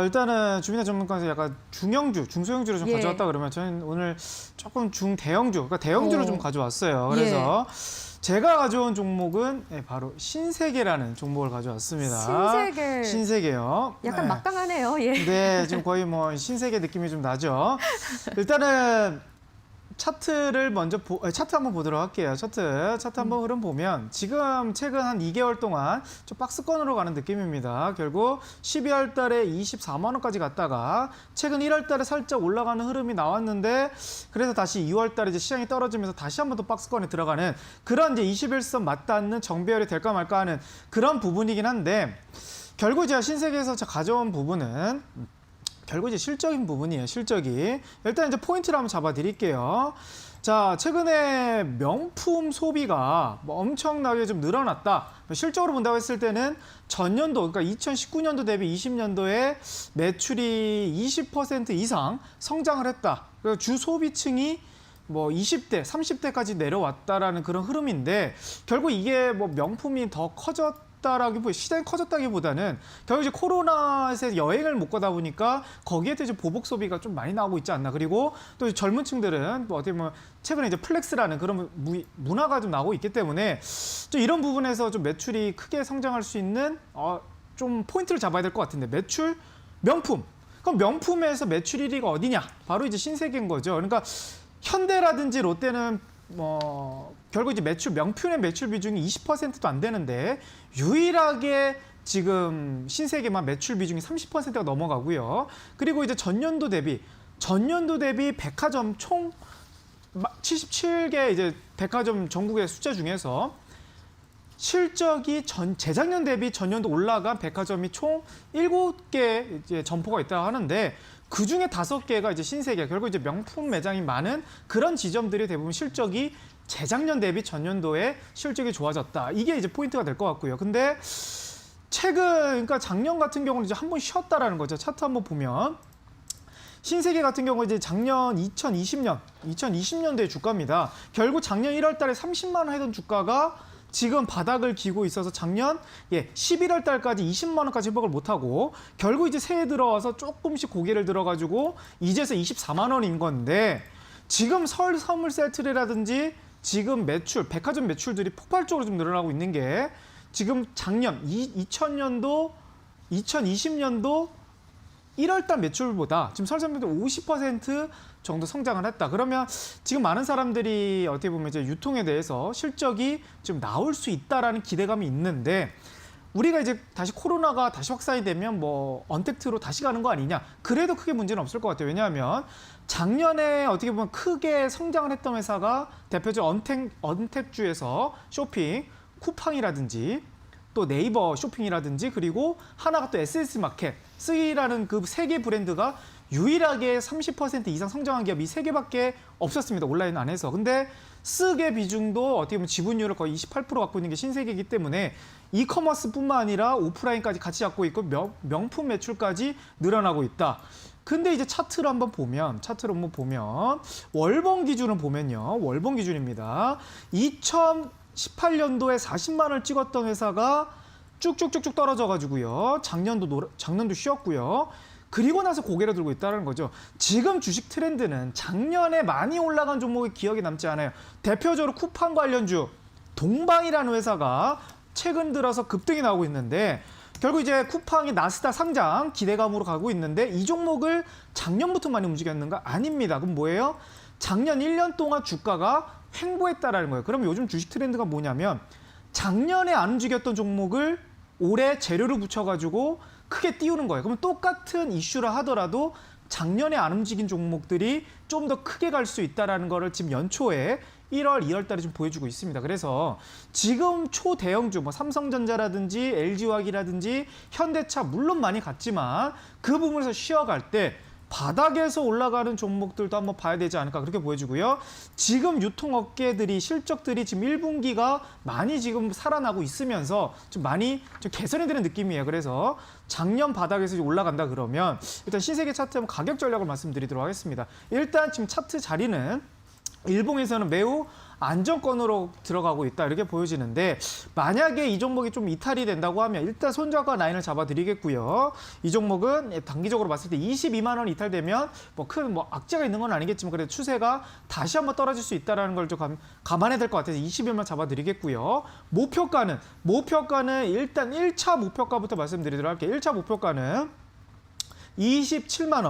일단은 주민의 전문가에서 약간 중형주, 중소형주를 좀 예. 가져왔다 그러면 저는 오늘 조금 중대형주, 그러니까 대형주를 좀 가져왔어요. 그래서 제가 가져온 종목은 바로 신세계라는 종목을 가져왔습니다. 신세계요. 약간 네. 막강하네요. 예. 네, 지금 거의 뭐 신세계 느낌이 좀 나죠. 일단은 차트를 먼저 차트 한번 보도록 할게요. 차트 한번 흐름 보면 지금 최근 한 2개월 동안 좀 박스권으로 가는 느낌입니다. 결국 12월 달에 24만 원까지 갔다가 최근 1월 달에 살짝 올라가는 흐름이 나왔는데 그래서 다시 2월 달에 이제 시장이 떨어지면서 다시 한번 또 박스권에 들어가는 그런 이제 21선 맞닿는 정배열이 될까 말까 하는 그런 부분이긴 한데 결국 제가 신세계에서 가져온 부분은 결국 이제 실적인 부분이에요. 실적이. 일단 이제 포인트를 한번 잡아드릴게요. 자, 최근에 명품 소비가 뭐 엄청나게 좀 늘어났다. 실적으로 본다고 했을 때는 전년도, 그러니까 2019년도 대비 20년도에 매출이 20% 이상 성장을 했다. 그리고 주 소비층이 뭐 20대, 30대까지 내려왔다라는 그런 흐름인데 결국 이게 뭐 명품이 더 시장이 커졌다기보다는 결국 이제 코로나에서 여행을 못 가다 보니까 거기에 대해서 보복 소비가 좀 많이 나오고 있지 않나. 그리고 또 젊은 층들은 뭐 어떻게 보면 최근에 이제 플렉스라는 그런 문화가 좀 나오고 있기 때문에 좀 이런 부분에서 좀 매출이 크게 성장할 수 있는 좀 포인트를 잡아야 될 것 같은데 명품. 그럼 명품에서 매출 1위가 어디냐? 바로 이제 신세계인 거죠. 그러니까 현대라든지 롯데는 결국 이제 매출 명품의 매출 비중이 20%도 안 되는데 유일하게 지금 신세계만 매출 비중이 30%가 넘어가고요. 그리고 이제 전년도 대비 백화점 총 77개 이제 백화점 전국의 숫자 중에서 실적이 재작년 대비 전년도 올라간 백화점이 총 7개 이제 점포가 있다고 하는데 그 중에 5개가 이제 신세계, 결국 이제 명품 매장이 많은 그런 지점들이 대부분 실적이 재작년 대비 전년도에 실적이 좋아졌다. 이게 이제 포인트가 될 것 같고요. 근데 그러니까 작년 같은 경우는 이제 한번 쉬었다라는 거죠. 차트 한번 보면 신세계 같은 경우 이제 작년 2020년도의 주가입니다. 결국 작년 1월 달에 30만 원 하던 주가가 지금 바닥을 기고 있어서 작년 11월 달까지 20만 원까지 회복을 못하고 결국 이제 새해 들어와서 조금씩 고개를 들어가지고 이제서 24만 원인 건데 지금 설 선물 세트라든지 지금 백화점 매출들이 폭발적으로 좀 늘어나고 있는 게 지금 작년 2020년도 1월 달 매출보다 지금 설 선물도 50% 정도 성장을 했다. 그러면 지금 많은 사람들이 어떻게 보면 이제 유통에 대해서 실적이 좀 나올 수 있다라는 기대감이 있는데 우리가 이제 다시 코로나가 다시 확산이 되면 언택트로 다시 가는 거 아니냐. 그래도 크게 문제는 없을 것 같아요. 왜냐하면 작년에 어떻게 보면 크게 성장을 했던 회사가 대표적으로 언택주에서 쇼핑, 쿠팡이라든지 또 네이버 쇼핑이라든지 그리고 하나가 또 SS마켓, 쓰이라는 그 세 개 브랜드가 유일하게 30% 이상 성장한 기업이 3개밖에 없었습니다. 온라인 안에서. 근데 쓰게 비중도 어떻게 보면 지분율을 거의 28% 갖고 있는 게 신세계이기 때문에 이커머스뿐만 아니라 오프라인까지 같이 잡고 있고 명품 매출까지 늘어나고 있다. 근데 이제 차트를 한번 보면 월봉 기준을 보면요. 월봉 기준입니다. 2018년도에 40만 원을 찍었던 회사가 쭉쭉쭉쭉 떨어져가지고요. 작년도 쉬었고요. 그리고 나서 고개를 들고 있다는 거죠. 지금 주식 트렌드는 작년에 많이 올라간 종목이 기억에 남지 않아요. 대표적으로 쿠팡 관련주 동방이라는 회사가 최근 들어서 급등이 나오고 있는데 결국 이제 쿠팡이 나스닥 상장 기대감으로 가고 있는데 이 종목을 작년부터 많이 움직였는가? 아닙니다. 그럼 뭐예요? 작년 1년 동안 주가가 횡보했다라는 거예요. 그럼 요즘 주식 트렌드가 뭐냐면 작년에 안 움직였던 종목을 올해 재료를 붙여가지고 크게 띄우는 거예요. 그러면 똑같은 이슈라 하더라도 작년에 안 움직인 종목들이 좀 더 크게 갈 수 있다는 거를 지금 연초에 1월, 2월 달에 좀 보여주고 있습니다. 그래서 지금 초대형주, 삼성전자라든지 LG화학이라든지 현대차 물론 많이 갔지만 그 부분에서 쉬어갈 때 바닥에서 올라가는 종목들도 한번 봐야 되지 않을까 그렇게 보여지고요. 지금 유통업계들이 실적들이 지금 1분기가 많이 지금 살아나고 있으면서 좀 많이 좀 개선이 되는 느낌이에요. 그래서 작년 바닥에서 올라간다 그러면 일단 신세계 차트 한번 가격 전략을 말씀드리도록 하겠습니다. 일단 지금 차트 자리는 일봉에서는 매우 안정권으로 들어가고 있다 이렇게 보여지는데 만약에 이 종목이 좀 이탈이 된다고 하면 일단 손절가 라인을 잡아드리겠고요. 이 종목은 단기적으로 봤을 때 22만 원 이탈되면 큰 악재가 있는 건 아니겠지만 그래도 추세가 다시 한번 떨어질 수 있다는 걸 좀 감안해야 될 것 같아서 20일만 잡아드리겠고요. 목표가는 일단 1차 목표가부터 말씀드리도록 할게요. 1차 목표가는 27만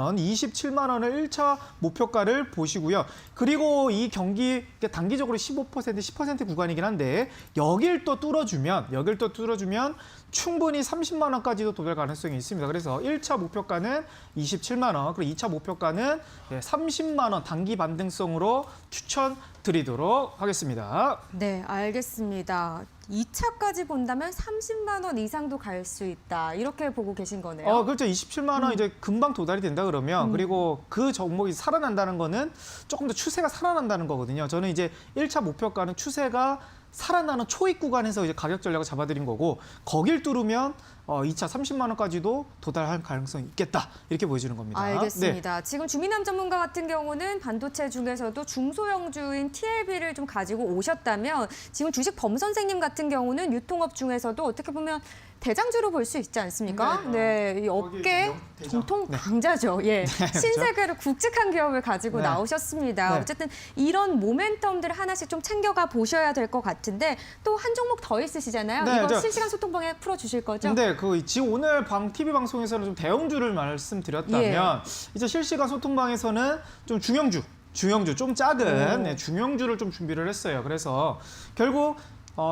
원을 1차 목표가를 보시고요. 그리고 이 경기 단기적으로 10% 구간이긴 한데 여길 또 뚫어주면 충분히 30만 원까지도 도달 가능성이 있습니다. 그래서 1차 목표가는 27만 원, 그리고 2차 목표가는 30만 원 단기 반등성으로 추천드리도록 하겠습니다. 네, 알겠습니다. 2차까지 본다면 30만 원 이상도 갈 수 있다. 이렇게 보고 계신 거네요. 그렇죠. 27만 원 이제 금방 도달이 된다 그러면 그리고 그 종목이 살아난다는 거는 조금 더 추세가 살아난다는 거거든요. 저는 이제 1차 목표가는 추세가 살아나는 초입 구간에서 이제 가격 전략을 잡아드린 거고 거길 뚫으면 2차 30만 원까지도 도달할 가능성이 있겠다. 이렇게 보여지는 겁니다. 알겠습니다. 지금 주민남 전문가 같은 경우는 반도체 중에서도 중소형주인 TLB를 좀 가지고 오셨다면 지금 주식 범 선생님 같은 경우는 유통업 중에서도 어떻게 보면 대장주로 볼 수 있지 않습니까? 네, 이 업계 정통 강자죠. 예, 신세계로 굵직한 기업을 가지고 나오셨습니다. 네. 어쨌든 이런 모멘텀들을 하나씩 좀 챙겨가 보셔야 될 것 같은데 또 한 종목 더 있으시잖아요. 네, 이거 실시간 소통방에 풀어주실 거죠? 근데 지금 오늘 TV 방송에서는 좀 대형주를 말씀드렸다면 이제 실시간 소통방에서는 좀 중형주 중형주 좀 작은 중형주를 좀 준비를 했어요. 그래서 결국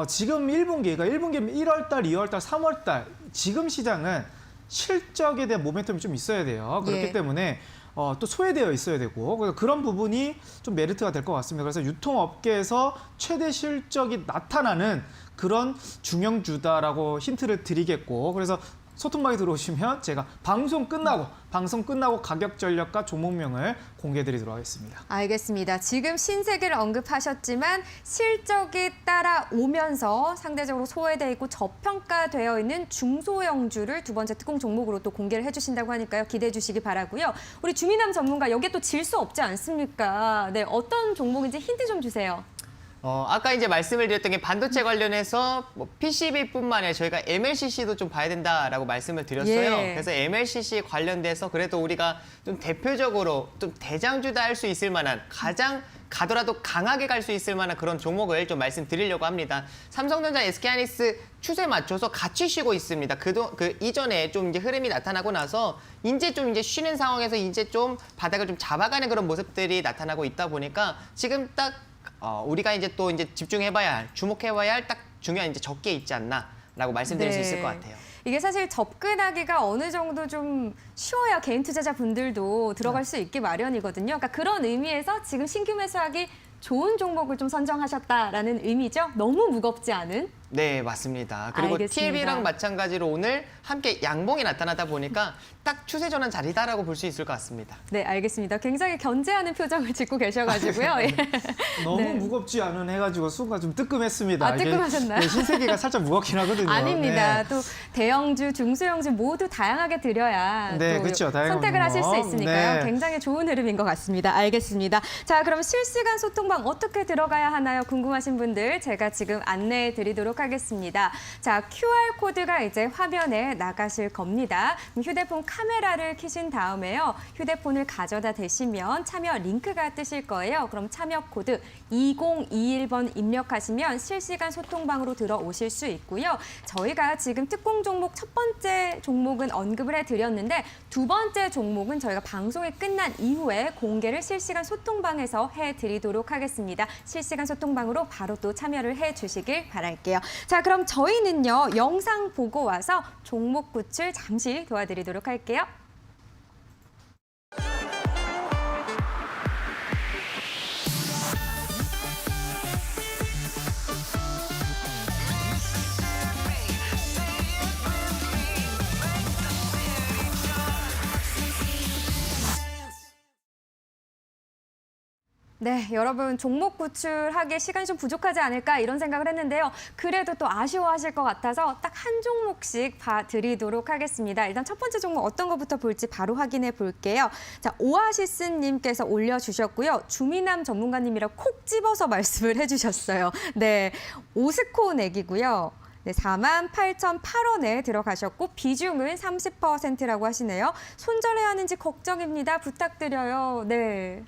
지금 1분기가 1월 달, 2월 달, 3월 달 지금 시장은 실적에 대한 모멘텀이 좀 있어야 돼요. 그렇기 예. 때문에 또 소외되어 있어야 되고 그래서 그런 부분이 좀 메리트가 될 것 같습니다. 그래서 유통업계에서 최대 실적이 나타나는 그런 중형주다라고 힌트를 드리겠고 그래서 소통방에 들어오시면 제가 방송 끝나고 가격 전략과 종목명을 공개해드리도록 하겠습니다. 알겠습니다. 지금 신세계를 언급하셨지만 실적이 따라오면서 상대적으로 소외되어 있고 저평가되어 있는 중소형주를 두 번째 특공 종목으로 또 공개를 해주신다고 하니까요. 기대해 주시기 바라고요. 우리 주민남 전문가 여기에 또 질 수 없지 않습니까? 네, 어떤 종목인지 힌트 좀 주세요. 아까 이제 말씀을 드렸던 게 반도체 관련해서 뭐 PCB뿐만 아니라 저희가 MLCC도 좀 봐야 된다라고 말씀을 드렸어요. 예. 그래서 MLCC 관련돼서 그래도 우리가 좀 대표적으로 좀 대장주다 할 수 있을 만한 가장 가더라도 강하게 갈 수 있을 만한 그런 종목을 좀 말씀드리려고 합니다. 삼성전자, SK하이닉스 추세 맞춰서 같이 쉬고 있습니다. 그 이전에 좀 이제 흐름이 나타나고 나서 이제 좀 이제 쉬는 상황에서 이제 좀 바닥을 좀 잡아가는 그런 모습들이 나타나고 있다 보니까 지금 딱 우리가 이제 또 이제 집중해봐야 할, 주목해봐야 할 딱 중요한 이제 적기에 있지 않나라고 말씀드릴 수 있을 것 같아요. 이게 사실 접근하기가 어느 정도 좀 쉬워야 개인 투자자분들도 들어갈 수 있기 마련이거든요. 그러니까 그런 의미에서 지금 신규 매수하기 좋은 종목을 좀 선정하셨다라는 의미죠. 너무 무겁지 않은. 네, 맞습니다. 그리고 알겠습니다. TLB랑 마찬가지로 오늘 함께 양봉이 나타나다 보니까 딱 추세 전환 자리다라고 볼 수 있을 것 같습니다. 네, 알겠습니다. 굉장히 견제하는 표정을 짓고 계셔가지고요. 예. 너무 네. 무겁지 않은 해가지고 순간 좀 뜨끔했습니다. 아, 뜨끔하셨나요? 이게, 네, 신세계가 살짝 무겁긴 하거든요. 아닙니다. 네. 또 대형주, 중소형주 모두 다양하게 드려야 네, 또 그렇죠. 다양한 선택을 하실 수 종목. 있으니까요. 네. 굉장히 좋은 흐름인 것 같습니다. 알겠습니다. 자, 그럼 실시간 소통방 어떻게 들어가야 하나요? 궁금하신 분들 제가 지금 안내해 드리도록 하겠습니다. 자, QR코드가 이제 화면에 나가실 겁니다. 휴대폰 카메라를 켜신 다음에요. 휴대폰을 가져다 대시면 참여 링크가 뜨실 거예요. 그럼 참여 코드 2021번 입력하시면 실시간 소통방으로 들어오실 수 있고요. 저희가 지금 특공 종목 첫 번째 종목은 언급을 해드렸는데 두 번째 종목은 저희가 방송이 끝난 이후에 공개를 실시간 소통방에서 해드리도록 하겠습니다. 실시간 소통방으로 바로 또 참여를 해주시길 바랄게요. 자, 그럼 저희는요. 영상 보고 와서 종목 구출 잠시 도와드리도록 할게요. 네, 여러분 종목 구출하기에 시간이 좀 부족하지 않을까 이런 생각을 했는데요. 그래도 또 아쉬워하실 것 같아서 딱 한 종목씩 봐드리도록 하겠습니다. 일단 첫 번째 종목 어떤 것부터 볼지 바로 확인해 볼게요. 자, 오아시스님께서 올려주셨고요. 주민남 전문가님이라 콕 집어서 말씀을 해주셨어요. 네, 오스코 내기고요. 네, 48,008원에 들어가셨고 비중은 30%라고 하시네요. 손절해야 하는지 걱정입니다. 부탁드려요. 네.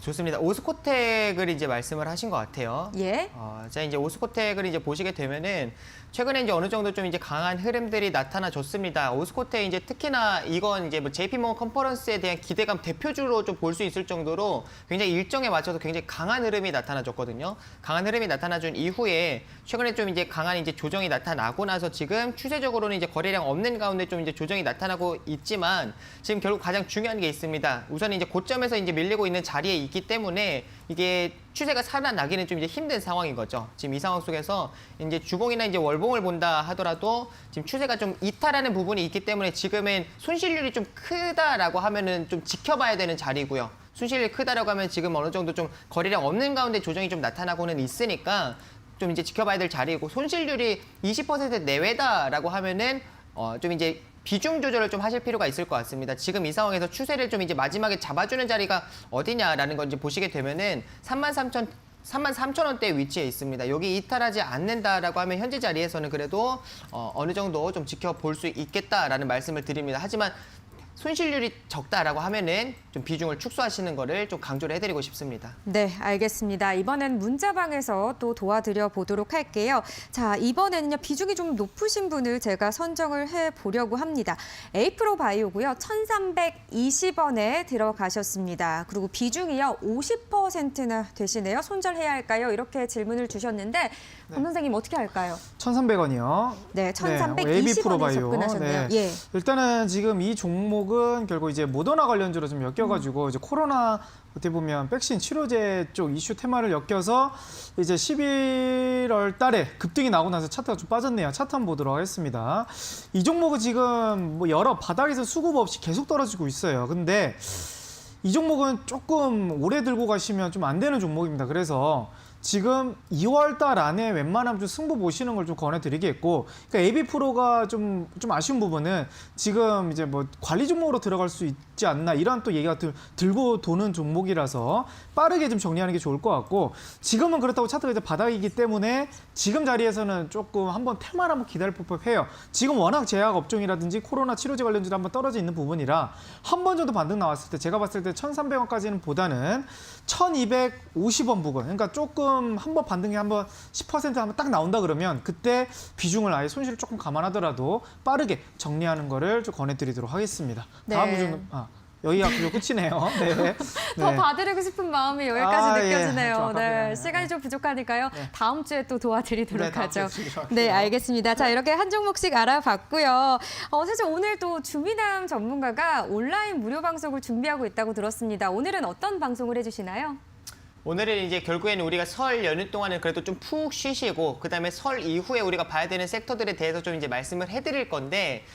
좋습니다. 오스코텍을 이제 말씀을 하신 것 같아요. 예. 자, 이제 오스코텍을 이제 보시게 되면은 최근에 이제 어느 정도 좀 이제 강한 흐름들이 나타나줬습니다. 오스코텍 이제 특히나 이건 이제 뭐 JP모건 컨퍼런스에 대한 기대감 대표주로 좀 볼 수 있을 정도로 굉장히 일정에 맞춰서 굉장히 강한 흐름이 나타나줬거든요. 강한 흐름이 나타나준 이후에 최근에 좀 이제 강한 이제 조정이 나타나고 나서 지금 추세적으로는 이제 거래량 없는 가운데 좀 이제 조정이 나타나고 있지만 지금 결국 가장 중요한 게 있습니다. 우선 이제 고점에서 이제 밀리고 있는 자리에 있기 때문에 이게 추세가 살아나기는 좀 이제 힘든 상황인 거죠. 지금 이 상황 속에서 이제 주봉이나 이제 월봉을 본다 하더라도 지금 추세가 좀 이탈하는 부분이 있기 때문에 지금은 손실률이 좀 크다라고 하면은 좀 지켜봐야 되는 자리고요. 손실률이 크다라고 하면 지금 어느 정도 좀 거래량 없는 가운데 조정이 좀 나타나고는 있으니까 좀 이제 지켜봐야 될 자리고 손실률이 20% 내외다라고 하면은 좀 이제 비중 조절을 좀 하실 필요가 있을 것 같습니다. 지금 이 상황에서 추세를 좀 이제 마지막에 잡아주는 자리가 어디냐라는 건 이제 보시게 되면은 33,000원대 위치에 있습니다. 여기 이탈하지 않는다라고 하면 현재 자리에서는 그래도 어느 정도 좀 지켜볼 수 있겠다라는 말씀을 드립니다. 하지만 손실률이 적다라고 하면은 좀 비중을 축소하시는 거를 좀 강조를 해드리고 싶습니다. 네, 알겠습니다. 이번엔 문자방에서 또 도와드려 보도록 할게요. 자, 이번에는요, 비중이 좀 높으신 분을 제가 선정을 해보려고 합니다. 에이프로 바이오고요, 1,320원에 들어가셨습니다. 그리고 비중이요, 50%나 되시네요. 손절해야 할까요? 이렇게 질문을 주셨는데, 검 선생님 어떻게 할까요? 1,300원이요. 네, AB 1,320원에 프로 바이오. 접근하셨네요. 네. 예. 일단은 지금 이 종목은 결국 이제 모더나 관련주로 좀 엮여가지고 이제 코로나 어떻게 보면 백신 치료제 쪽 이슈 테마를 엮여서 이제 11월 달에 급등이 나오고 나서 차트가 좀 빠졌네요. 차트 한번 보도록 하겠습니다. 이 종목은 지금 뭐 여러 바닥에서 수급 없이 계속 떨어지고 있어요. 근데 이 종목은 조금 오래 들고 가시면 좀 안 되는 종목입니다. 그래서 지금 2월 달 안에 웬만하면 좀 승부 보시는 걸 좀 권해드리겠고, 그러니까 AB 프로가 좀 아쉬운 부분은 지금 이제 뭐 관리 종목으로 들어갈 수 있지 않나 이런 또 얘기가 들고 도는 종목이라서 빠르게 좀 정리하는 게 좋을 것 같고, 지금은 그렇다고 차트가 이제 바닥이기 때문에 지금 자리에서는 조금 한번 테마를 한번 기다릴 법해요. 지금 워낙 제약 업종이라든지 코로나 치료제 관련주도 한번 떨어져 있는 부분이라 한 번 정도 반등 나왔을 때 제가 봤을 때 1,300원까지는 보다는 1,250원 부근, 그러니까 조금 한번 반등이 한번 10% 한번 딱 나온다 그러면 그때 비중을 아예 손실을 조금 감안하더라도 빠르게 정리하는 거를 좀 권해드리도록 하겠습니다. 네. 다음 좀 여기가 그저 끝이네요. 네. 더 네. 봐드리고 싶은 마음이 여기까지 예. 느껴지네요. 정확하게. 네, 시간이 좀 부족하니까요. 네. 다음 주에 또 도와드리도록 네, 다음 하죠. 주에 주시도록 네, 할게요. 알겠습니다. 자, 이렇게 한 종목씩 알아봤고요. 사실 오늘 또 주미남 전문가가 온라인 무료 방송을 준비하고 있다고 들었습니다. 오늘은 어떤 방송을 해주시나요? 오늘은 이제 결국에는 우리가 설 연휴 동안은 그래도 좀 푹 쉬시고 그다음에 설 이후에 우리가 봐야 되는 섹터들에 대해서 좀 이제 말씀을 해드릴 건데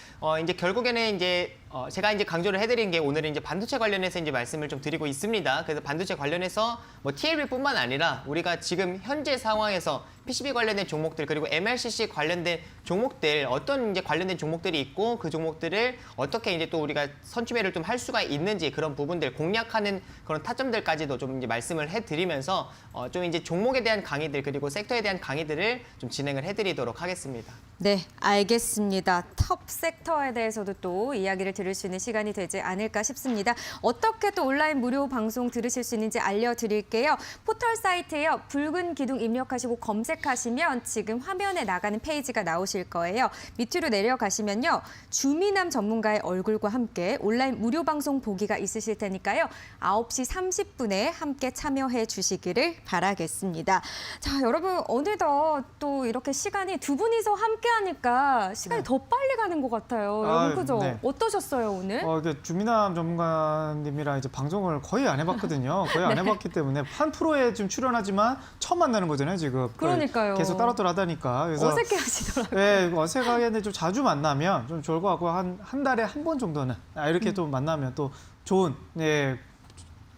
이제 결국에는 이제 제가 이제 강조를 해드린 게 오늘은 이제 반도체 관련해서 이제 말씀을 좀 드리고 있습니다. 그래서 반도체 관련해서 뭐 TLB뿐만 아니라 우리가 지금 현재 상황에서 PCB 관련된 종목들 그리고 MLCC 관련된 종목들 어떤 이제 관련된 종목들이 있고 그 종목들을 어떻게 이제 또 우리가 선취매를 좀 할 수가 있는지 그런 부분들 공략하는 그런 타점들까지도 좀 이제 말씀을 해드리면서 좀 이제 종목에 대한 강의들 그리고 섹터에 대한 강의들을 좀 진행을 해드리도록 하겠습니다. 네, 알겠습니다. 톱 섹터에 대해서도 또 이야기를 들을 수 있는 시간이 되지 않을까 싶습니다. 어떻게 또 온라인 무료 방송 들으실 수 있는지 알려드릴게요. 포털 사이트에요. 붉은 기둥 입력하시고 검색하시면 지금 화면에 나가는 페이지가 나오실 거예요. 밑으로 내려가시면요. 주미남 전문가의 얼굴과 함께 온라인 무료 방송 보기가 있으실 테니까요. 9시 30분에 함께 참여해 주시기를 바라겠습니다. 자, 여러분 어느덧 또 이렇게 시간이 두 분이서 함께 하니까 시간이 더 빨리 가는 것 같아요. 여러분 그죠? 네. 어떠셨어요 오늘? 이게 주미남 전문가님이랑 이제 방송을 거의 안 해봤거든요. 거의 안 해봤기 때문에 한 프로에 좀 출연하지만 처음 만나는 거잖아요, 지금. 그러니까요. 계속 따로따로하다니까. 그래서 어색해 하시더라고요. 네, 어색하겠는데 좀 자주 만나면 좀 좋을 것 같고 한 달에 한 번 정도는 이렇게 또 만나면 또 좋은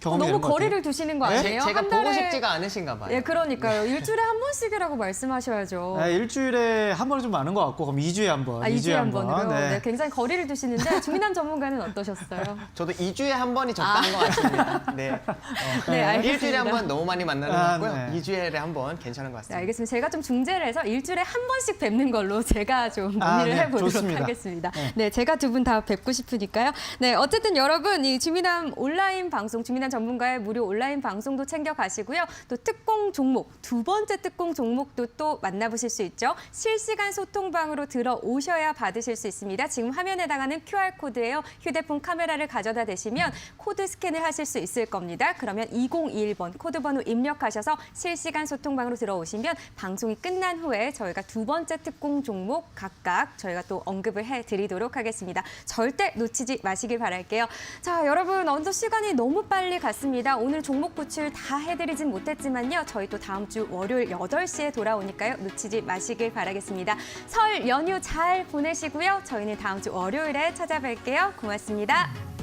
경험이 너무 되는 것 같아요. 거리를 두시는 거 네? 아니에요? 제가 한 보고 달에- 싶지가 않으신가 봐요. 예, 그러니까요. 일주일에 한 번씩이라고 말씀하셔야죠. 네, 일주일에 한 번은 좀 많은 것 같고 그럼 2주에 한 번. 2주에 한 번으로요. 네. 네, 굉장히 거리를 두시는데 주민남 전문가는 어떠셨어요? 저도 2주에 한 번이 적당한 것 같습니다. 네. 네, 알겠습니다. 일주일에 한 번 너무 많이 만나는 것 같고요. 네. 2주에 한 번 괜찮은 것 네, 같습니다. 알겠습니다. 제가 좀 중재를 해서 일주일에 한 번씩 뵙는 걸로 제가 좀 논의를 네, 해보도록 좋습니다. 하겠습니다. 네. 네, 제가 두 분 다 뵙고 싶으니까요. 네, 어쨌든 여러분 이 주민남 온라인 방송, 주민남 전문가의 무료 온라인 방송도 챙겨가시고요. 또 특공 종목, 두 번째 특공 종목도 또 만나보실 수 있죠. 실시간 소통방으로 들어오셔야 받으실 수 있습니다. 지금 화면에 나가는 QR코드예요. 휴대폰 카메라를 가져다 대시면 코드 스캔을 하실 수 있을 겁니다. 그러면 2021번 코드 번호 입력하셔서 실시간 소통방으로 들어오시면 방송이 끝난 후에 저희가 두 번째 특공 종목 각각 저희가 또 언급을 해드리도록 하겠습니다. 절대 놓치지 마시길 바랄게요. 자, 여러분 어느덧 시간이 너무 빨리 갔습니다. 오늘 종목 구출 다 해드리진 못했지만요. 저희 또 다음 주 월요일 8시에 돌아오니까요. 놓치지 마시길 바라겠습니다. 설 연휴 잘 보내시고요. 저희는 다음 주 월요일에 찾아뵐게요. 고맙습니다.